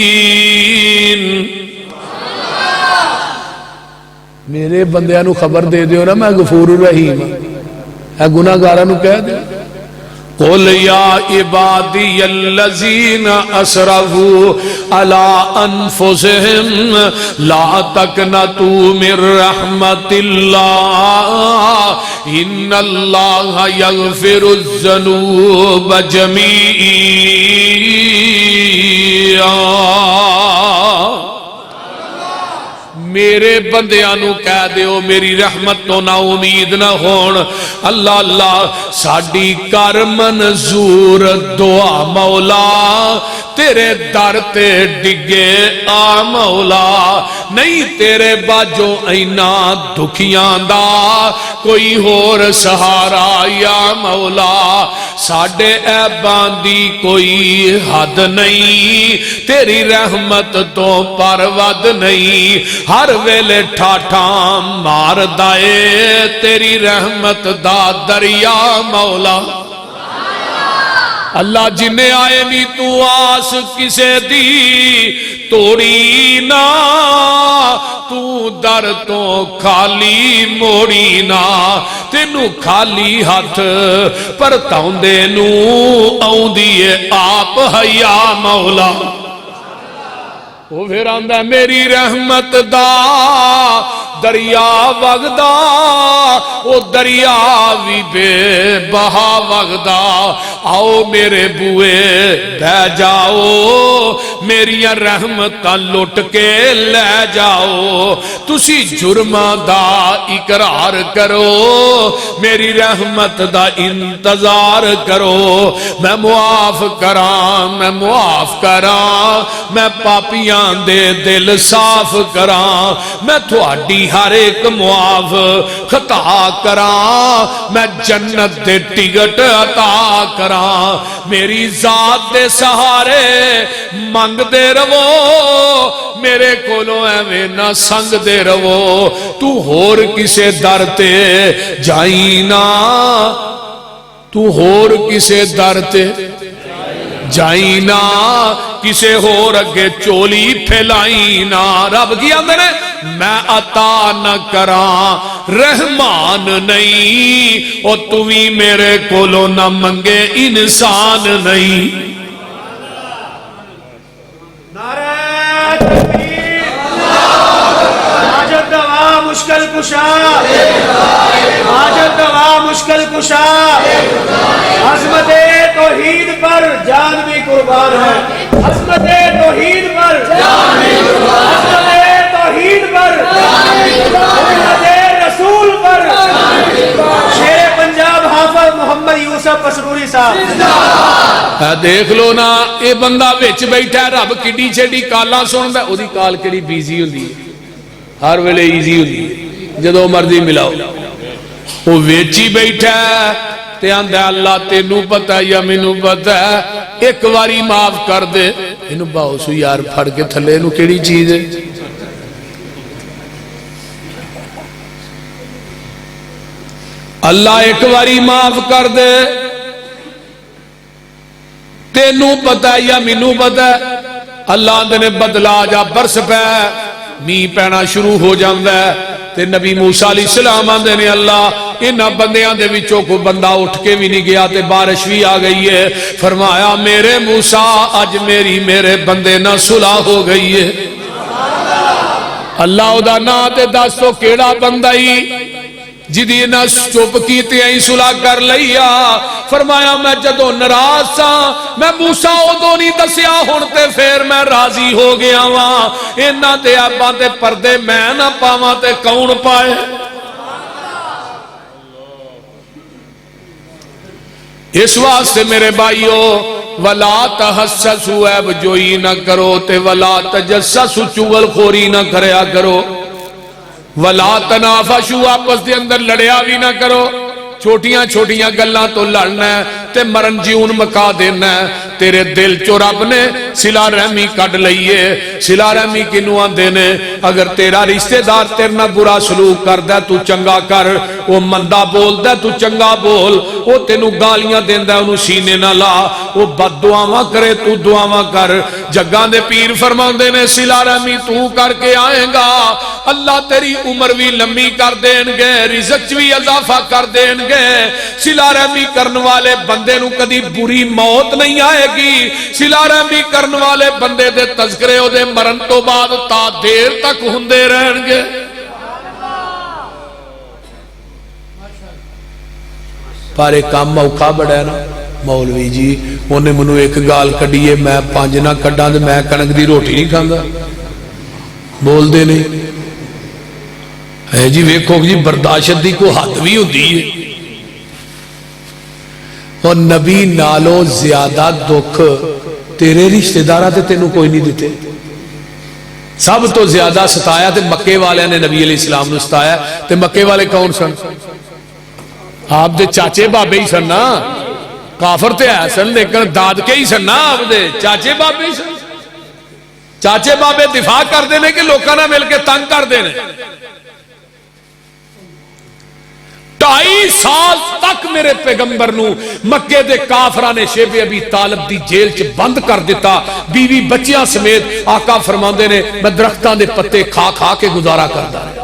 میرے بندیاں نو خبر دے دیو نا میں غفور الرحیم، اے گناہ گارہ نو کہہ دے قل یا عبادی الذین اسرفوا علی انفسہم لا تقنطوا من رحمت اللہ ان اللہ یغفر الذنوب جمیعا۔ تیرے بندیاں نو کہہ دیو میری رحمت تو نا امید نہ ہون. اللہ اللہ ساڈی کر منظور دعا مولا, تیرے در تے ڈگے آ مولا. نہیں تیرے باجو اینا دکھیاں دا کوئی ہور سہارا یا مولا. ساڈے عیباں دی کوئی حد نہیں, تیری رحمت تو پرود نہیں. ہر ویلے ٹھاٹھاں مار دائے تیری رحمت دا دریا مولا. اللہ جنہیں آئے نی تو آس کسے دی توڑی نا, تو در تو خالی موڑی نا. تینو خالی ہاتھ پرتاؤندے نو آؤندیے آپ حیا مولا. وہ پھر آندہ میری رحمت دا دریا وگدا, وہ دریا بھی بے بہا وگدا. آؤ میرے بوئے بہ جاؤ, میری رحمت لٹ کے لے جاؤ. تسی جرماں دا اقرار کرو, میری رحمت دا انتظار کرو. میں معاف کراں, میں معاف کراں, میں پاپیاں دے دل صاف کراں. میں تھوڑی ہر ایک معاف خطا کراں, میں جنت دے ٹکٹ عطا کراں. میری ذات دے سہارے منگ دے رہو, میرے کولوں ایویں نہ سنگ دے رہو. تو ہور کسے در تے جائی نا, تو ہور کسے در تے جائی نا, کسے ہور اگے چولی پھیلائی نا. رب کی آندے نے میں عطا نہ کراں رحمان نہیں, اور تمہیں میرے کولو نہ منگے انسان نہیں. نعرہ تکبیر, حاجت دوا مشکل کشا, حاجت دوا مشکل کشا. عظمت توحید پر جان بھی قربان ہے, عظمت توحید پر جان بھی قربان ہے, عظمت توحید پر جان بھی قربان ہے, عظمت رسول پر جان بھی قربان ہے. شیر پنجاب حافظ محمد یوسف پسروری صاحب. دیکھ لو نا, اے بندہ وچ بیٹھا ہے, رب کڈی چھڈی کالاں سندا, او دی کال کیڑی بیزی ہوندی ہے, ہر ویلے ایزی ہوندی ہے, جدوں مرضی ملاؤ. وہ وچ ہی بیٹھا ہے تے آندا اللہ تینوں پتہ یا مینوں پتہ ہے, ایک واری معاف کر دے. اینو باؤ سو یار پھڑ کے تھلے, اینو کیڑی چیز ہے. اللہ ایک واری معاف کر دے, تینوں پتہ ہے یا مینوں پتہ ہے. اللہ آندے نے بدلا جا برس پہ, می پینا شروع ہو جاندا ہے. تے نبی موسیٰ علیہ السلام آندے نے اللہ انہاں بندیاں دے وچوں کو بندہ اٹھ کے بھی نہیں گیا, تے بارش بھی آ گئی ہے. فرمایا میرے موسیٰ اج میرے بندے نہ صلح ہو گئی ہے. اللہ دا نا تے دس تو کیڑا بندہ ہی جدی نہ چپ کیتے ہیں صلح کر لیا. فرمایا میں جدو ناراض سا, میں موسیٰ ادو نہیں دسیا, ہن تے پھر میں راضی ہو گیا وا. انہاں تے عیباں تے پردے میں نہ پاواں تے کون پائے. اس واسطے میرے بھائیو ولا تحسسوا, عیب جوئی نہ کرو, تے ولا تجسسوا, چغل خوری نہ کریا کرو. ولا تنافسوا, آپس دے اندر لڑیا بھی نہ کرو. چھوٹیاں چھوٹیاں گلاں تو لڑنا ہے تے مرن جیون مکا دینا ہے. تیرے دل چو رب نے صلہ رحمی کڈ لئیے. صلہ رحمی کنوں آندے نے, اگر تیرا رشتہ دار تیرے نال برا سلوک کردا تو چنگا کر, وہ مندا بولدا تو چنگا بول, وہ تینوں گالیاں دیندا اونوں سینے نہ لا, وہ بد دعاواں کرے تو دعاواں کر. جگاں دے پیر فرماندے نے صلہ رحمی تو کر کے آئے گا, اللہ تیری عمر بھی لمبی کر دین گے, رزق بھی اضافہ کر دین گے. صلہ رحمی کرن والے بندے نو کدی بری موت نہیں آئے گی. صلہ رحمی کرن والے بندے دے تذکرے او دے مرن تو بعد تا دیر تک ہوندے رہن گے. پر ایک کام موقع بڑا ہے نا, مولوی جی انہیں منو ایک گال کڈیے, میں 5 نہ کڈاں تے میں کنک دی روٹی نہیں کھاندا. بول دے نہیں, ہے جی ویکھو جی برداشت دی کوئی حد بھی ہوتی ہے اور نبی نالو زیادہ دکھ تیرے رشتہ داراں تے تینوں کوئی نہیں دیتے سب تو زیادہ ستایا تے مکے والے نے نبی علیہ السلام نے ستایا تے مکے والے کون سن آپ دے چاچے بابے ہی سن نا کافر تے ہے سن لیکن دادکے ہی سن نا آپ دے چاچے بابے ہی سن چاچے بابے دفاع کر دینے کہ لوکاں نہ مل کے تنگ کر دینے 2.5 سال تک میرے پیغمبر نو مکے دے کافراں نے شیب ابی طالب دی جیل چ بند کر دیتا بیوی بچیاں سمیت آقا فرماندے نے میں درختاں دے پتے کھا کھا کے گزارا کردا رہا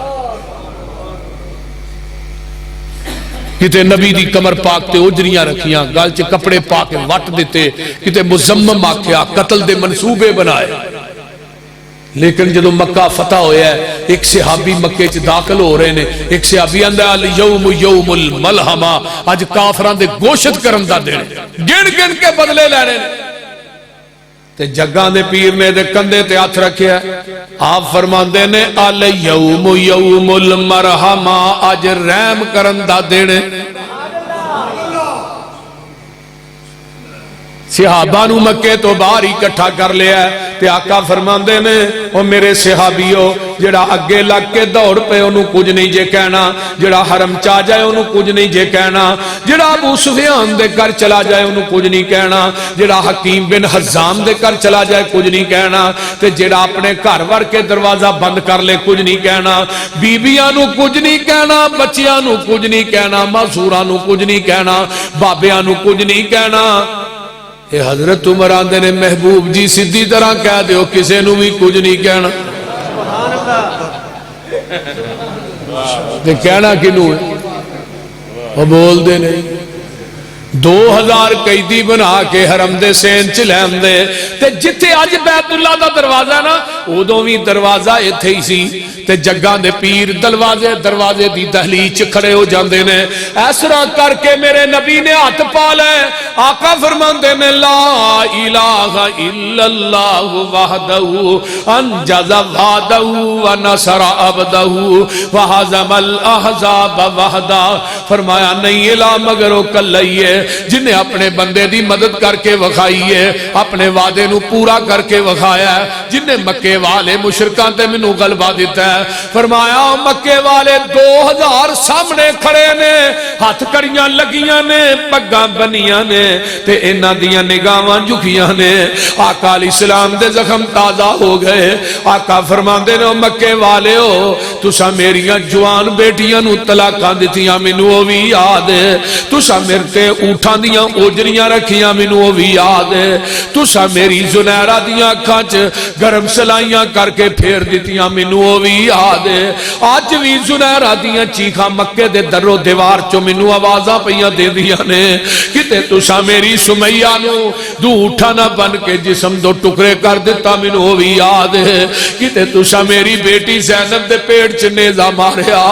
کتے نبی دی کمر پاک تے اجریاں رکھیاں گل چ کپڑے پا کے وٹ دیتے کتے مزمم آکھیا قتل دے منصوبے بنائے لیکن جدو مکہ فتح ہویا ہے ایک صحابی مکے چ داخل ہو رہے نے ایک صحابی آندا الیوم یوم الملحمہ اج کافراں دے گوشت کرن دا دن گن گن کے بدلے لینے تے جگاں دے پیر نے دے کندھے تے ہاتھ رکھیا آپ فرماندے نے الیوم یوم المرحمہ اج رحم کرن دا دن صحابہ نو مکے تو باہر اکٹھا کر لیا تے آقا فرماندے نے او میرے صحابیو جڑا اگے لگ کے دوڑ پے انہوں کچھ نہیں جے کہنا جڑا حرم چا جائے انہوں کچھ نہیں جے کہنا جڑا ابو سفیان دے گھر چلا جائے انہوں کچھ نہیں کہنا جڑا حکیم بن حزام دے گھر چلا جائے کچھ نہیں کہنا تے جڑا اپنے گھر ور کے دروازہ بند کر لے کچھ نہیں کہنا بیبیاں نو کچھ نہیں کہنا بچیاں نو کچھ نہیں کہنا معذوراں نو کچھ نہیں کہنا بابیاں نو کچھ نہیں کہنا اے حضرت عمر آندے نے محبوب جی سیدھی طرح کہہ دیو کسے نو بھی کچھ نہیں کہنا تے کہنا کنو ہے وہ بول دے نہیں 2000 قیدی بنا کے حرم دے سین چلین دے تے جتھے آج بیت اللہ دا دروازہ نا ادوں بھی دروازہ ایتھے ہی سی تے جگاں دے پیر دروازے دی دہلیز چ کھڑے ہو جاندے نے اس طرح کر کے میرے نبی نے ہاتھ پا لے آقا فرماندے نے لا الہ الا اللہ وحدہ انجز وعدہ ونصر عبدہ وہزم الاحزاب وحدہ فرمایا نہیں الہ مگر وہ کلئی ہے جنہیں اپنے بندے دی مدد کر کے وکھائی ہے اپنے وعدے نو پورا کر کے وکھایا ہے جنہیں مکے والے مشرکان تے منو غلبہ دیتا ہے فرمایا مکے والے 2000 سامنے کھڑے نے ہاتھ کڑیاں لگیاں نے پگاں بنیاں نے تے انہاں دیاں نگاہاں جھکیاں نے آقا علیہ السلام دے زخم تازہ ہو گئے آقا فرماندے نے مکے والے ہو تساں میریاں جوان بیٹیاں نو طلاقاں دتیاں مینوں او وی یاد ہے تساں میرے تے اونٹاں دیاں اوجریاں رکھیاں مینوں او وی یاد ہے تساں میری زنیرہ دیاں اکھاں چ گرم سلائیاں کر کے پھیر دتیاں مینوں او وی یاد ہے اج وی زنیرہ دیاں چیخاں مکے دے در و دیوار چوں مینوں آوازاں پیاں دے دیاں نے کتے تساں میری سمیہ نو دو اٹھا نہ بن کے جسم دو ٹکڑے کر دیتا مینوں او وی یاد ہے کتے تساں میری بیٹی زینب دے پیٹ چ نیزہ ماریا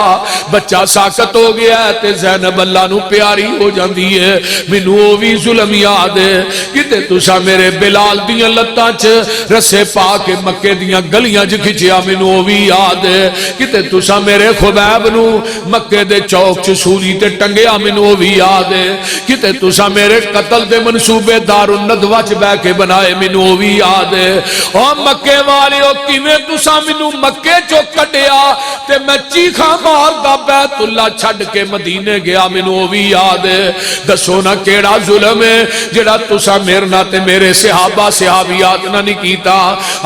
بچہ ساکت ہو گیا تے زینب اللہ نو پیاری ہو جاندی ہے مینوں او وی ظلم یاد ہے کتے تساں میرے بلال دیاں لتاں چ رسے پا کے مکے دیاں گلیاں چ کھچیا مینوں او وی یاد ہے کتے تساں میرے خبیب نو مکے دے چوک چ سولی تے ٹنگیا مینوں او وی یاد ہے کتے تساں میرے قتل دے منصوبے دار الندوہ چ بیٹھ کے بنائے مینوں او وی یاد ہے او مکے والیو کیویں تساں مینوں مکے چوں کڈیا تے میں چیخاں ماردا بیت اللہ چھڈ کے مدینے گیا مینوں او وی یاد ہے دسو نا کیڑا ظلم ہے جڑا تساں میرے نال تے میرے صحابہ صحابیات نہ نہیں کیتا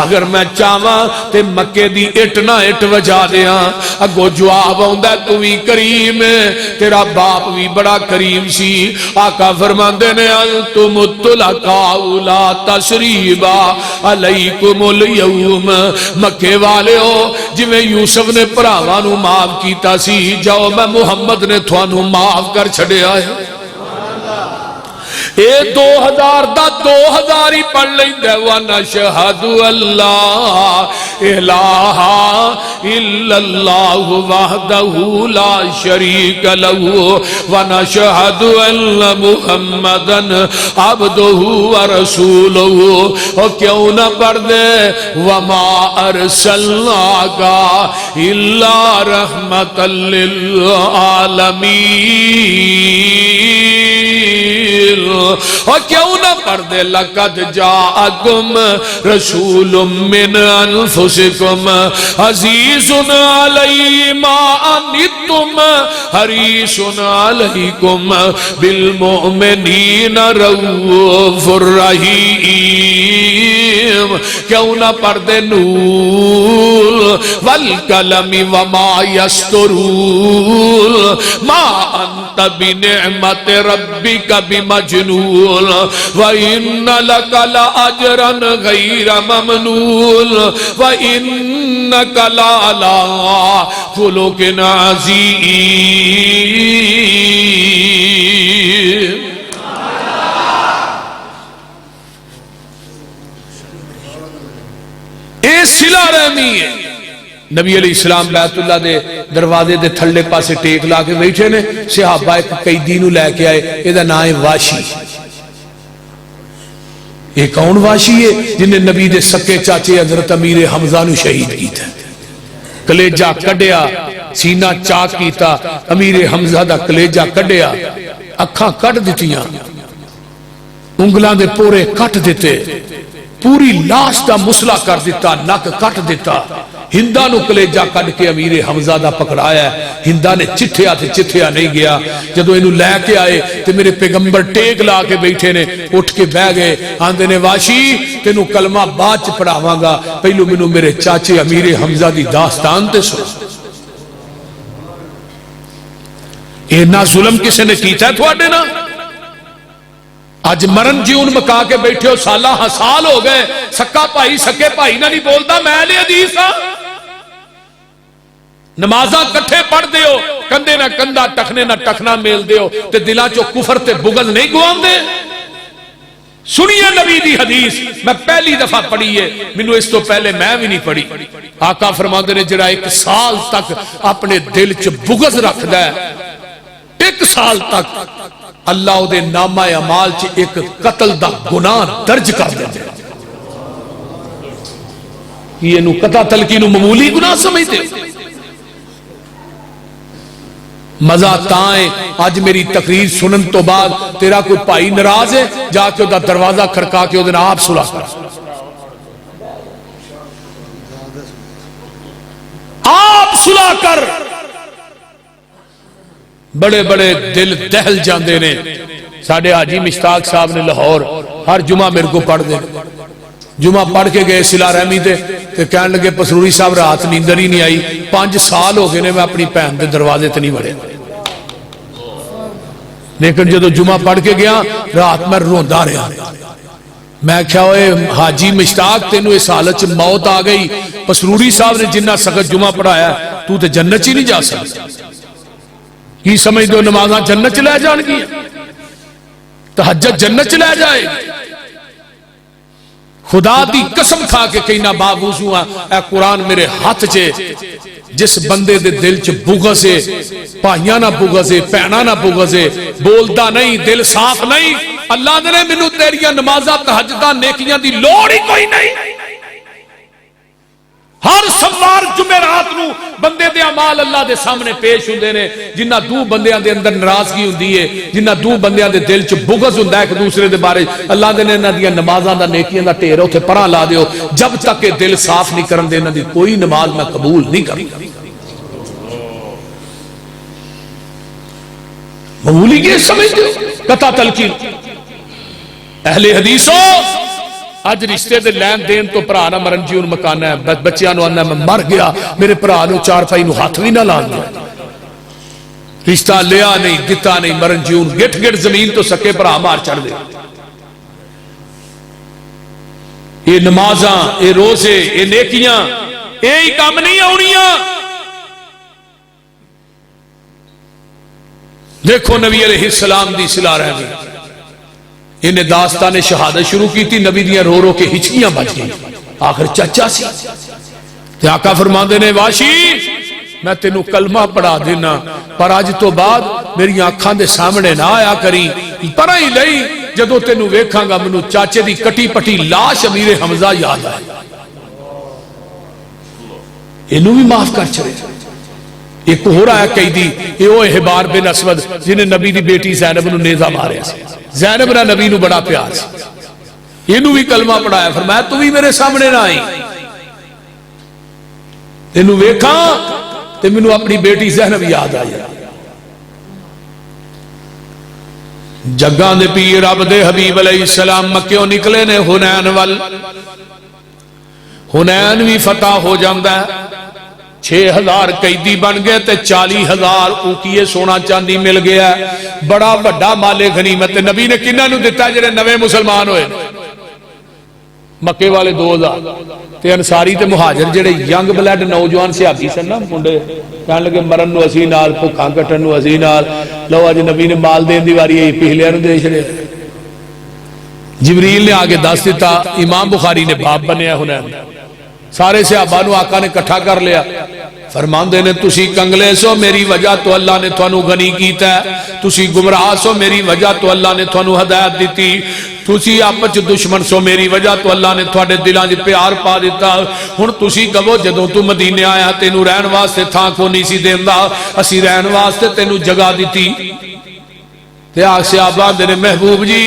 اگر میں چاہواں تے مکے دی اٹ نہ اٹ وجا دیاں اگو جواب آوندا تو وی کریم ہے تیرا باپ بھی بڑا کریم سی آقا فرماندے نے انتم الطلقاء لا تشریبا علیکم الیوم مکے والے ہو جویں یوسف نے بھراواں نو معاف کیتا سی جاؤ میں محمد نے تھانوں معاف کر چھڈیا ہے اے 2000 دا 2000 ہی پڑھ لیندا وَنَشْهَدُ أَلَّا إِلَٰهَ إِلَّا اللَّهُ وَحْدَهُ لَا شَرِيكَ لَهُ وَنَشْهَدُ أَنَّ مُحَمَّدًا عَبْدُهُ وَرَسُولُهُ اور کیوں نہ پڑھ دے وَمَا أَرْسَلْنَاكَ إِلَّا رَحْمَةً لِلْعَالَمِينَ اور کیوں نہ پڑھ دے لَقَدْ جَاءَكُمْ رَسُولٌ مِّنْ أَنفُسِكُمْ عَزِيزٌ عَلَيْهِ مَا عَنِتُّمْ حَرِيصٌ عَلَيْكُمْ بِالْمُؤْمِنِينَ رَءُوفٌ رَحِيمٌ کیوں نہ پڑھ دے نون والقلم وما يسطرون ما انت بنعمت ربك بمجنون وان لك لاجرا غير ممنون وانك لعلى خلق عظيم صلہ رحمی ہے نبی علیہ السلام بیت اللہ دے دروازے دے تھلے پاسے ٹیک لا کے بیٹھے نے صحابہ ایک قیدی نو لے کے آئے یہ نام ہے واشی یہ کون واشی ہے جنہیں نبی دے سکے چاچے حضرت امیر حمزہ نو شہید کیتا کلیجہ کڈیا سینہ چاک کیتا امیر حمزہ دا کلیجہ کڈیا اکھاں کٹ دیتیاں انگلاں دے پورے کٹ دیتے پوری لاش دا مسئلہ کر دیتا نک کٹ دیتا ہندہ نو کلیجہ کٹ کے امیر حمزہ دا پکڑایا ہے ہندہ نے چٹھیا تھے چٹھیا نہیں گیا جدو انہوں لے کے آئے تو میرے پیغمبر ٹیک لا کے بیٹھے نے اٹھ کے بہ گئے آندے نے واشی تینوں کلمہ بعد چ پڑھاواں گا پہلو منو میرے چاچے امیر حمزہ دی داستان تے سن اینا ظلم کسے نے کیتا ہے تھوڑے نا آج مرن جیون مکا کے بیٹھے ہو سالہ ہاں سال ہو گئے سکا بھائی سکے بھائی نہ نہیں بولتا میں لے حدیث ہاں نمازاں کٹھے پڑھ دے ہو کندے نہ کندہ ٹکنے نہ ٹکنا میل دے ہو تے دلہ چو کفر تے بغض نہیں گوام دے سنیے نبی دی حدیث میں پہلی دفعہ پڑھی ہے منو اس تو پہلے میں بھی نہیں پڑھی آقا فرماندے نے جڑا 1 سال تک اپنے دل چ بغض رکھ دے 1 سال تک اللہ دے نامہ اعمال چ ایک قتل دا گناہ درج کر دے یہ نو قطع تلقی نو معمولی گناہ سمجھتے مزہ تائیں آج میری تقریر سنن تو بعد تیرا کوئی بھائی ناراض ہے جا کے دا دروازہ کھڑکا کے دن آپ صلح کر آپ صلح کر بڑے بڑے دل دہل جاندے نے ساڑھے حاجی مشتاق صاحب نے لاہور ہر جمعہ میرے کو پڑھ دے جمعہ پڑھ کے گئے صلہ رحمی تے کہنے لگے پسروری صاحب رات نیندر ہی نہیں آئی 5 سال ہو گئے نے میں اپنی بہن دے دروازے تے نہیں بڑھے لیکن جدو جمعہ پڑھ کے گیا رات میں روندہ رہا میں کیا ہوئے حاجی مشتاق تینو اس حالت چ موت آ گئی پسروری صاحب نے جنہ سخت جمعہ پڑھایا تو تے جنت ہی نہیں جا سکتا کی سمجھ دو نمازاں جنت چلے جان کی تہجد جنت چلے جائے خدا دی قسم کھا کے کہیں نہ باوضو اے قرآن میرے ہاتھ چے جس بندے دے دل چ بغض ہے پائیاں نہ بغض ہے پینا نہ بغض ہے بولدا نہیں دل صاف نہیں اللہ نے منو تیریاں نمازاں تہجداں نیکیاں دی لوڑ ہی کوئی نہیں ہر سوار جمعرات نو بندے دے اعمال اللہ دے سامنے پیش ہوندے نے جنہ دو بندیاں دے اندر ناراضگی ہوندی ہے جنہ دو بندیاں دے دل چ بغض ہوندا ہے ایک دوسرے دے بارے اللہ دے نے انہاں دیاں نمازاں دا نیکیاں دا ڈھیر اوتھے پراں لا دیو جب تک کہ دل صاف نہیں کرن دے انہاں دی کوئی نماز میں قبول نہیں کروں معمولی یہ سمجھ دو قطع تلقین اہل حدیثوں آج رشتے دے لین دین تو پرا نہ مرن جیون مکانا ہے بچیاں نو آنا میں مر گیا میرے پرا نو 4 پائی نو ہاتھ بھی نہ لان دیا رشتہ لیا نہیں دتا نہیں مرن جیون گٹ گٹ زمین تو سکے پرا مار چڑھ دے یہ نمازاں یہ روزے یہ نیکیاں یہ کام نہیں آنیاں دیکھو نبی علیہ السلام دی صلہ رحمی انہیں داستان شہادت شروع کی تھی، نبی دیاں رو رو کے ہچکیاں بچ گئی، آخر چچا سی تے آقا فرماندے نے واشی میں تینوں کلمہ پڑھا دینا پر اج تو بعد میری آنکھاں دے سامنے نہ آیا کری، پرا ہی لئی جدو تینوں ویکھاں گا مینوں چاچے دی کٹی پٹی لاش امیر حمزہ یاد آئے، انہوں بھی معاف کر چھڑے۔ ایک ہو رہا ہے قیدی، یہ وہ احبار بن اسود جنہیں نبی دی بیٹی زینب نو نیزہ مارے سے، زینب نہ نبی نو بڑا پیار سے، انہوں بھی کلمہ پڑھایا، فرمایا تو بھی میرے سامنے نہ آئی، تینوں ویکھاں تے مینوں اپنی بیٹی زینب یاد آئی۔ جگاں دے پیر رب دے حبیب علیہ السلام مکیوں نکلے نے حنین وال، حنین بھی فتح ہو جاندہ ہے، 6000 قیدی بن گئے تے 40,000 اوکیے سونا چاندی مل گیا ہے، بڑا بڑا مال غنیمت نبی نے کنہاں نو دیتا جڑے نوے مسلمان ہوئے، مکے والے 2000 تے انصاری تے مہاجر جڑے ینگ بلڈ نوجوان صحابی سن نا منڈے کہنے لگے مرن نو اسی نال بھکھاں کٹن نو اسی نال، لو اج نبی نے مال دین دی واری پچھلیاں نو دے چھڑیا۔ جبریل نے آگے دس دیتا، امام بخاری نے باب بنیا حنین، سارے صحابہ نو آقا نے کٹھا کر لیا، فرماندے نے تسی کنگلے سو میری وجہ تو اللہ نے تھانو غنی کیتا ہے، تسی گمراہ سو میری وجہ تو اللہ نے تھانو ہدایت دیتی، تسی آپس دشمن سو میری وجہ تو اللہ نے تھوڑے دلاں وچ پیار پا دیتا، ہن تسی کہو جدوں تو مدینے آیا تینوں رہن واسطے تھاں کو نہیں سی دیندا، اسی رہن واسطے تینوں جگہ دیتی، تے آگ صحابہ دے محبوب جی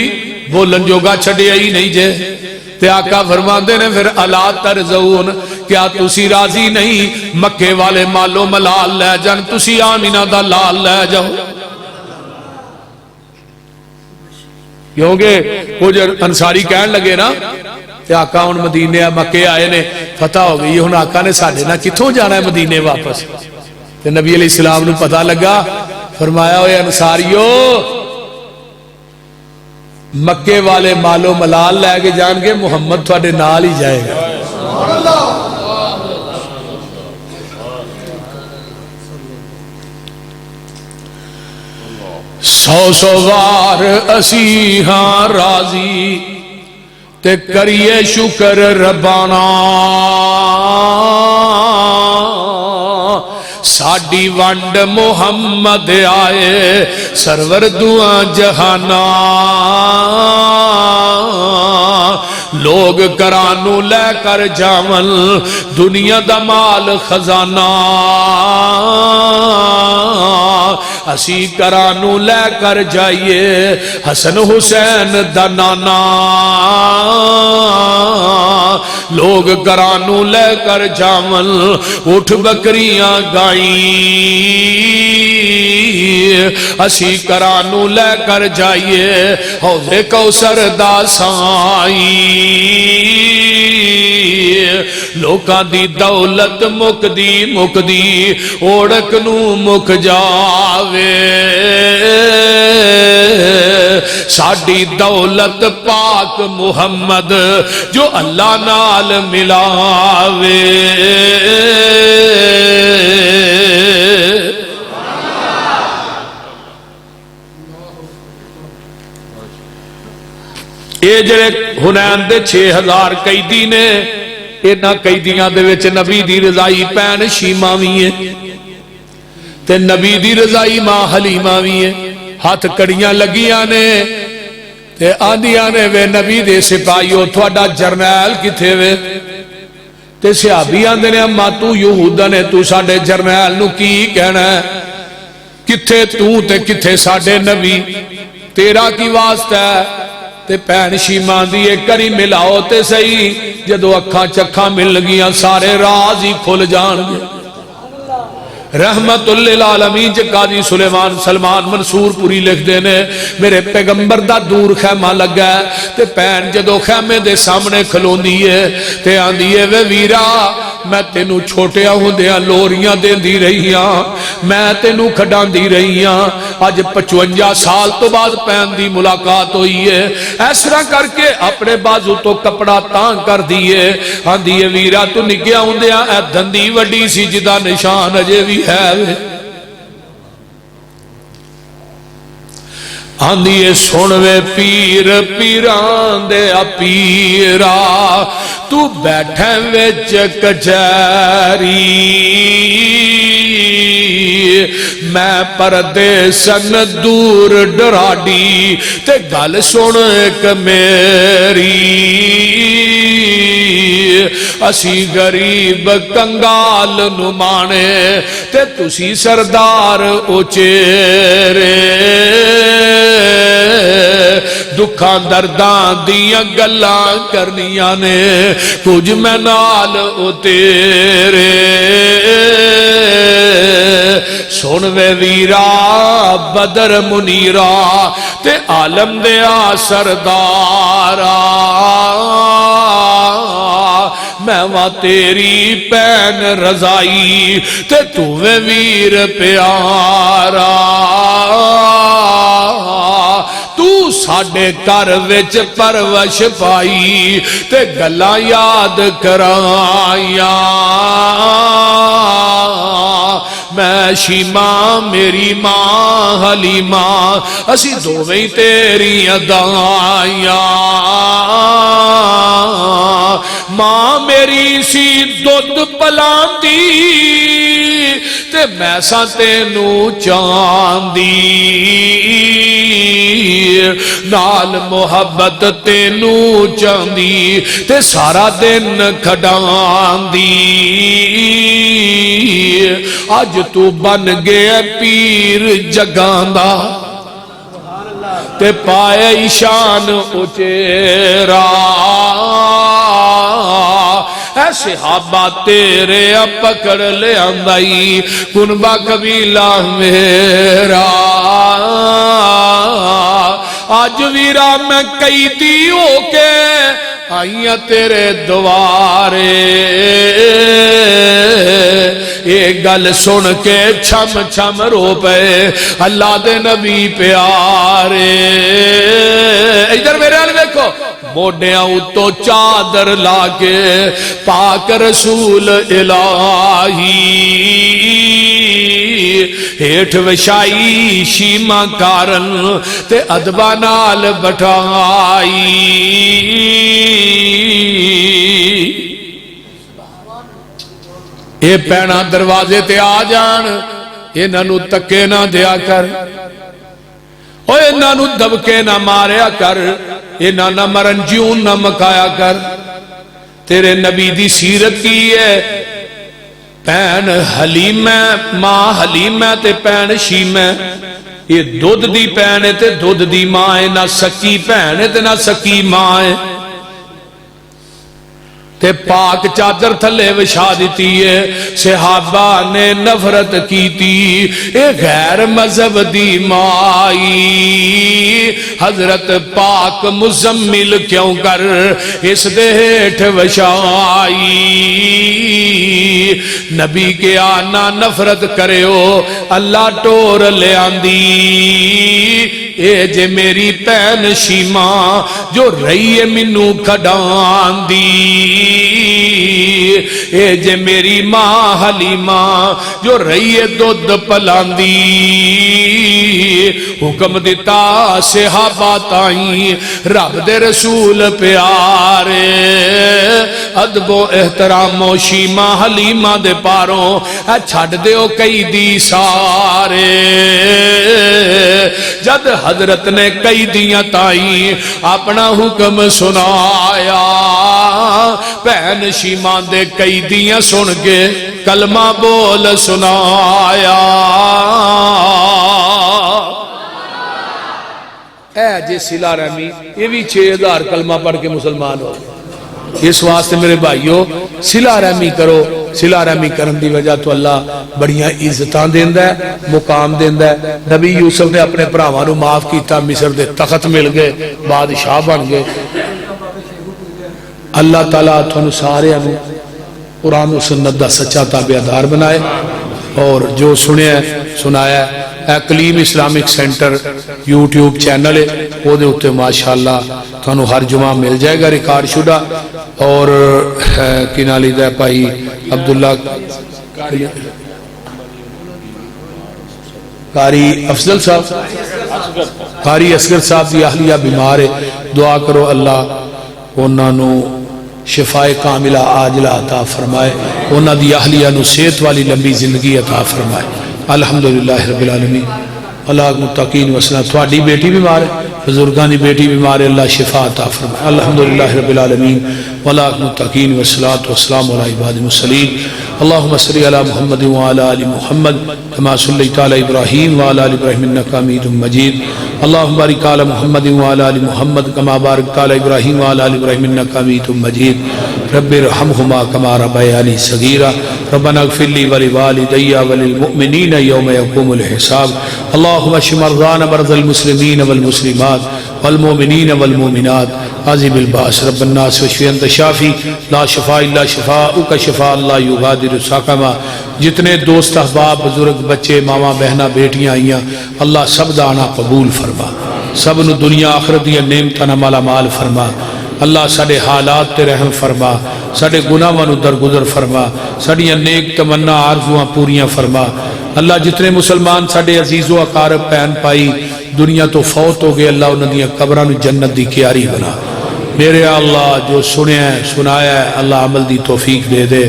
بولن جوگا چھڈیا ہی نہیں جے، تے آقا فرماندے نے پھر الا ترزون، کیا تسی راضی نہیں مکے والے مالو ملال لے جان، تسی آمینہ دا لال لے جاؤ، کیونکہ وہ جو انصاری کہن لگے نا کہ آقا ان مدینے مکے آئے نے فتح ہو گئی، ہن آقا نے ساڑھے نا کتھوں جانا ہے مدینے واپس، تے نبی علیہ السلام نے پتہ لگا، فرمایا ہوئے انصاریو مکے والے مالو ملال لے کے جان گے، محمد تھوڑے نال ہی جائے گا۔ سو وار اسی ہاں راضی تے کریے شکر ربانا، ساڈی ونڈ محمد آئے سرور دعا جہانا، لوگ کرانو لے کر جاون دنیا دا مال خزانہ، اسی کرانو لے کر جائیے حسن حسین دا نانا، لوگ کرانو لے کر جاون اٹھ بکریاں گائیں، اسی کرانو لے کر جائیے حوض کوثر دا سائیں، لوکاں دی دولت مکدی اوڑک نو مک جاوے، ساڈی دولت پاک محمد جو اللہ نال ملاوے، یہ جڑے حنین دے 6000 قیدی نے، اینا قیدیاں دے وچ نبی دی رضائی پین شیمہ بھی ہے تے نبی دی رضائی ماں حلیمہ بھی ہے، ہاتھ کڑیاں لگیاں نے تے آندیاں نے وے نبی دے سپاہیو تھوڑا جرنیل کتھے وے، تے صحابی آندے نے اما تو یہودہ نے تو ساڑے جرنیل نو کی کہنا ہے، کتھے تو تے کتھے ساڑے نبی، تیرا کی واسطہ ہے، تے پین شیمہ دیئے کری ملاؤ تے صحیح، جدو اکھاں چکھاں مل گیاں سارے راز ہی کھل جان گے۔ رحمت للعالمین چ قاضی سلمان منصور پوری لکھ دینے، میرے پیغمبر دا دور خیمہ لگا ہے تے پین جدو خیمے دے سامنے کھلون دیئے تے آن دیئے وے ویرا میں تینوں چھوٹے ہوں دیا لوریاں دین دی رہی ہاں، میں تینوں کھڑان دی رہی ہاں، آج 55 سال تو بعد پین دی ملاقات ہوئی ہے، ایسرا کر کے اپنے بازو تو کپڑا تان کر دیئے، آن دیئے ویرا تو نگیا ہوں دیا اے دھندی وڈی سی جدا نشان اجے بھی ہے، آندیے سن وے پیر پیران دے پیرا تو بیٹھے وچ کچہری میں پردے سن دور ڈراڈی تے گل سن ایک میری اسی غریب کنگال نمانے تے تسی سردار اچیرے دکھاں درداں دیاں گلاں کرنیاں نے کچھ میں نال اتیرے سن وے ویرا بدر منیرا تے عالم دیا سردارا میں وہاں تیری پین رضائی تے تو وے ویر پیارا تو ساڑے کر وچ پروش پائی تے گلاں یاد کرائیاں میں شیمہ میری ماں حلیمہ اسی دوویں تیری ادائیاں ماں میری سی دودھ پلاندی تے میں سا تینو چاندی نال محبت تینو چاندی تے سارا دن کھڈاندی آج تو بن گیا پیر جگاندہ تے پائے ایشان اچیرا اے صحابہ تیرے پکڑ لے آندائی کنبہ قبیلہ میرا آج ویرا میں قیدی ہو کے آئیاں تیرے دوارے ایک گل سن کے چھم چھم رو پے اللہ دے نبی پیارے ادھر میرے آنے دیکھو موڈیاں اتو چادر لاکے پاک رسول الہی ہیٹھ وشائی شیمہ کارن تے ادبا نال بٹھائی اے پینا دروازے تے آ جان اے نانو تکے نہ دیا کر اے نانو دبکے نہ ماریا کر اے نانا مرنجیون نہ مکایا کر تیرے نبی دی سیرت کی ہے پین حلیم ہے ماں حلیم ہے تے پین شیم ہے یہ دودھ دی پین ہے تے دودھ دی ماں ہے نہ سکی پین ہے تے نہ سکی ماں ہے تے پاک چادر تھلے وشا دیتی ہے صحابہ نے نفرت کی تھی اے غیر مذہب دی مائی حضرت پاک مزمل کیوں کر اس دیٹھ وشائی نبی کے آنا نفرت کرے ہو اللہ ٹور لے آندی اے جے میری پین شیمہ جو رہی ہے منو کھڈان دی اے جے میری ماں حلیمہ جو رہی ہے دودھ پلان دی حکم دیتا صحابہ تائیں رب دے رسول پیارے ادب و احترام و شیمہ حلیمہ دے پاروں چھڑ دے او کئی دی سارے جد حضرت نے کئی دیاں تائیں اپنا حکم سنایا پہن شیمان دے کئی دیاں سن کے کلمہ بول سنایا اے جے صلہ رحمی یہ بھی 6000 کلمہ پڑھ کے مسلمان ہو اس واسطے میرے بھائیو صلہ رحمی کرو صلہ رحمی کرن دی وجہ تو اللہ بڑیاں عزتاں دیندہ ہے مقام دیندہ ہے نبی یوسف نے اپنے پراوانو معاف کیتا مصر دے تخت مل گئے بادشاہ بن گئے اللہ تعالیٰ تھانو سارے ہمیں قرآن و سنت دا سچا تابعدار بنائے اور جو سنے سنایا کلیم اسلامک سینٹر یوٹیوب چینل ہے وہ دے ہوتے ماشاءاللہ تھانو ہر جمعہ مل جائے گا ریکارڈ شدہ اور کنالی دے پائی عبداللہ قاری افضل صاحب قاری اصغر صاحب دی اہلیہ بیمار ہے، دعا کرو اللہ انہاں نو شفائے کاملہ عاجلہ عطا فرمائے، انہاں دی اہلیہ نو صحت والی لمبی زندگی عطا فرمائے۔ الحمدللہ رب العالمین۔ اللہ متقین وسلم تھوڑی بیٹی بیمار ہے، بزرگان دی بیٹی بیمار ہے، اللہ شفا عطا فرمائے۔ الحمدللہ رب العالمین۔ ولا متقین والصلاة والسلام علی عباد المرسلین۔ اللهم صل علی محمد وعلى آل محمد كما صليت على ابراہیم وعلى آل ابراہیم انك حمید مجید۔ اللهم بارک علی محمد وعلى آل محمد كما باركت على ابراہیم وعلى آل ابراہیم انك حمید مجید۔ رب ارحمهما كما ربياني صغيرا ربنا اغفر لي ولوالدي وللمؤمنين يوم يقوم الحساب۔ اللهم اشف مرضانا مرضى المسلمين والمسلمات والمؤمنين والمؤمنات عذب الباس رب الناس واشف انت شافی لا شفاء الا شفاءک شفاء لا یغادر سقما۔ جتنے دوست احباب بزرگ بچے ماما بہنا بیٹیاں آئیاں اللہ سب دا آنا قبول فرما، سب نو دنیا آخرت دیا نعمتاں نال مالا مال فرما۔ اللہ ساڈے حالات تے رحم فرما، ساڈے گناہاں نو درگزر فرما، ساڈیاں نیک تمنا آرزواں پوریاں فرما۔ اللہ جتنے مسلمان ساڈے عزیز و اقارب پہن پائی دنیا تو فوت ہو گئے اللہ انہاں دیاں قبراں نو جنت دی کیاری بنا۔ میرے اللہ جو سنیا ہے سنایا ہے اللہ عمل دی توفیق دے دے۔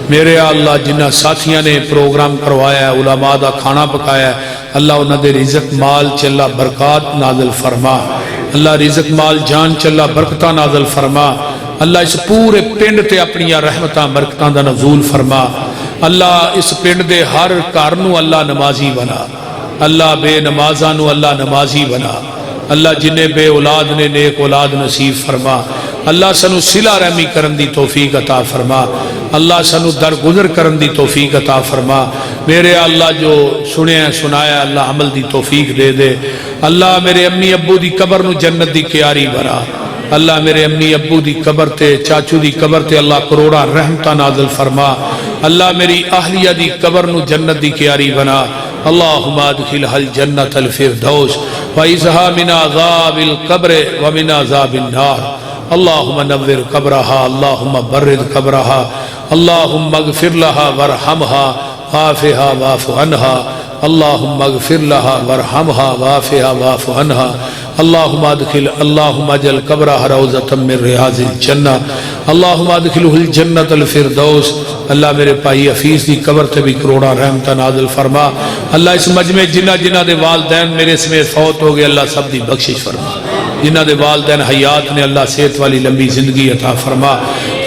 میرے اللہ جنہ ساتھیاں نے پروگرام کروایا ہے علماء دا کھانا پکایا ہے اللہ انہاں دے رزق مال چلا برکات نازل فرما۔ اللہ رزق مال جان چلا برکتاں نازل فرما۔ اللہ اس پورے پنڈ تے اپنی رحمتاں برکتاں دا نزول فرما۔ اللہ اس پنڈ دے ہر گھر نو اللہ نمازی بنا، اللہ بے نمازاں نو اللہ نمازی بنا۔ اللہ جنہیں بے اولاد نے نیک اولاد نصیب فرما۔ اللہ سنو صلہ رحمی کرن دی توفیق عطا فرما۔ اللہ سنو درگزر کرن دی توفیق عطا فرما۔ میرے اللہ جو سنیا سنایا اللہ عمل دی توفیق دے دے۔ اللہ میرے امی ابو دی قبر نو جنت دی کیاری بنا۔ اللہ میرے امی ابو دی قبر تے چاچو دی قبر تے اللہ کروڑا رحمتہ نازل فرما۔ اللہ میری اہلیہ دی قبر نو جنت دی کیاری بنا۔ اللہم ادخلها الجنت الفردوس وعزها من عذاب القبر ومن عذاب النار۔ اللہم نور قبرها اللہم برد قبرها اللہم اغفر لها وارحمها وعافها واعف عنها اللہم اغفر لها وارحمها وعافها واعف عنها اللہم اجعل قبرها روضة من ریاض الجنہ اللہم ادخلہ الجنت الفردوس۔ اللہ میرے پائی حفیظ دی قبر تے بھی کروڑا رحمتہ نازل فرما۔ اللہ اس مجمع جنہ جنہ دے والدین میرے سمیت فوت ہو گئے اللہ سب دی بخشش فرما۔ جنہ دے والدین حیات نے اللہ صحت والی لمبی زندگی عطا فرما۔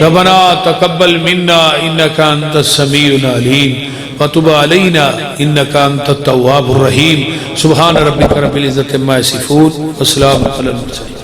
ربنا تقبل منا انک انت السمیع العلیم وتب علینا انک انت التواب الرحیم۔ سبحان ربک رب العزت عما یصفون وسلام علی المرسلین۔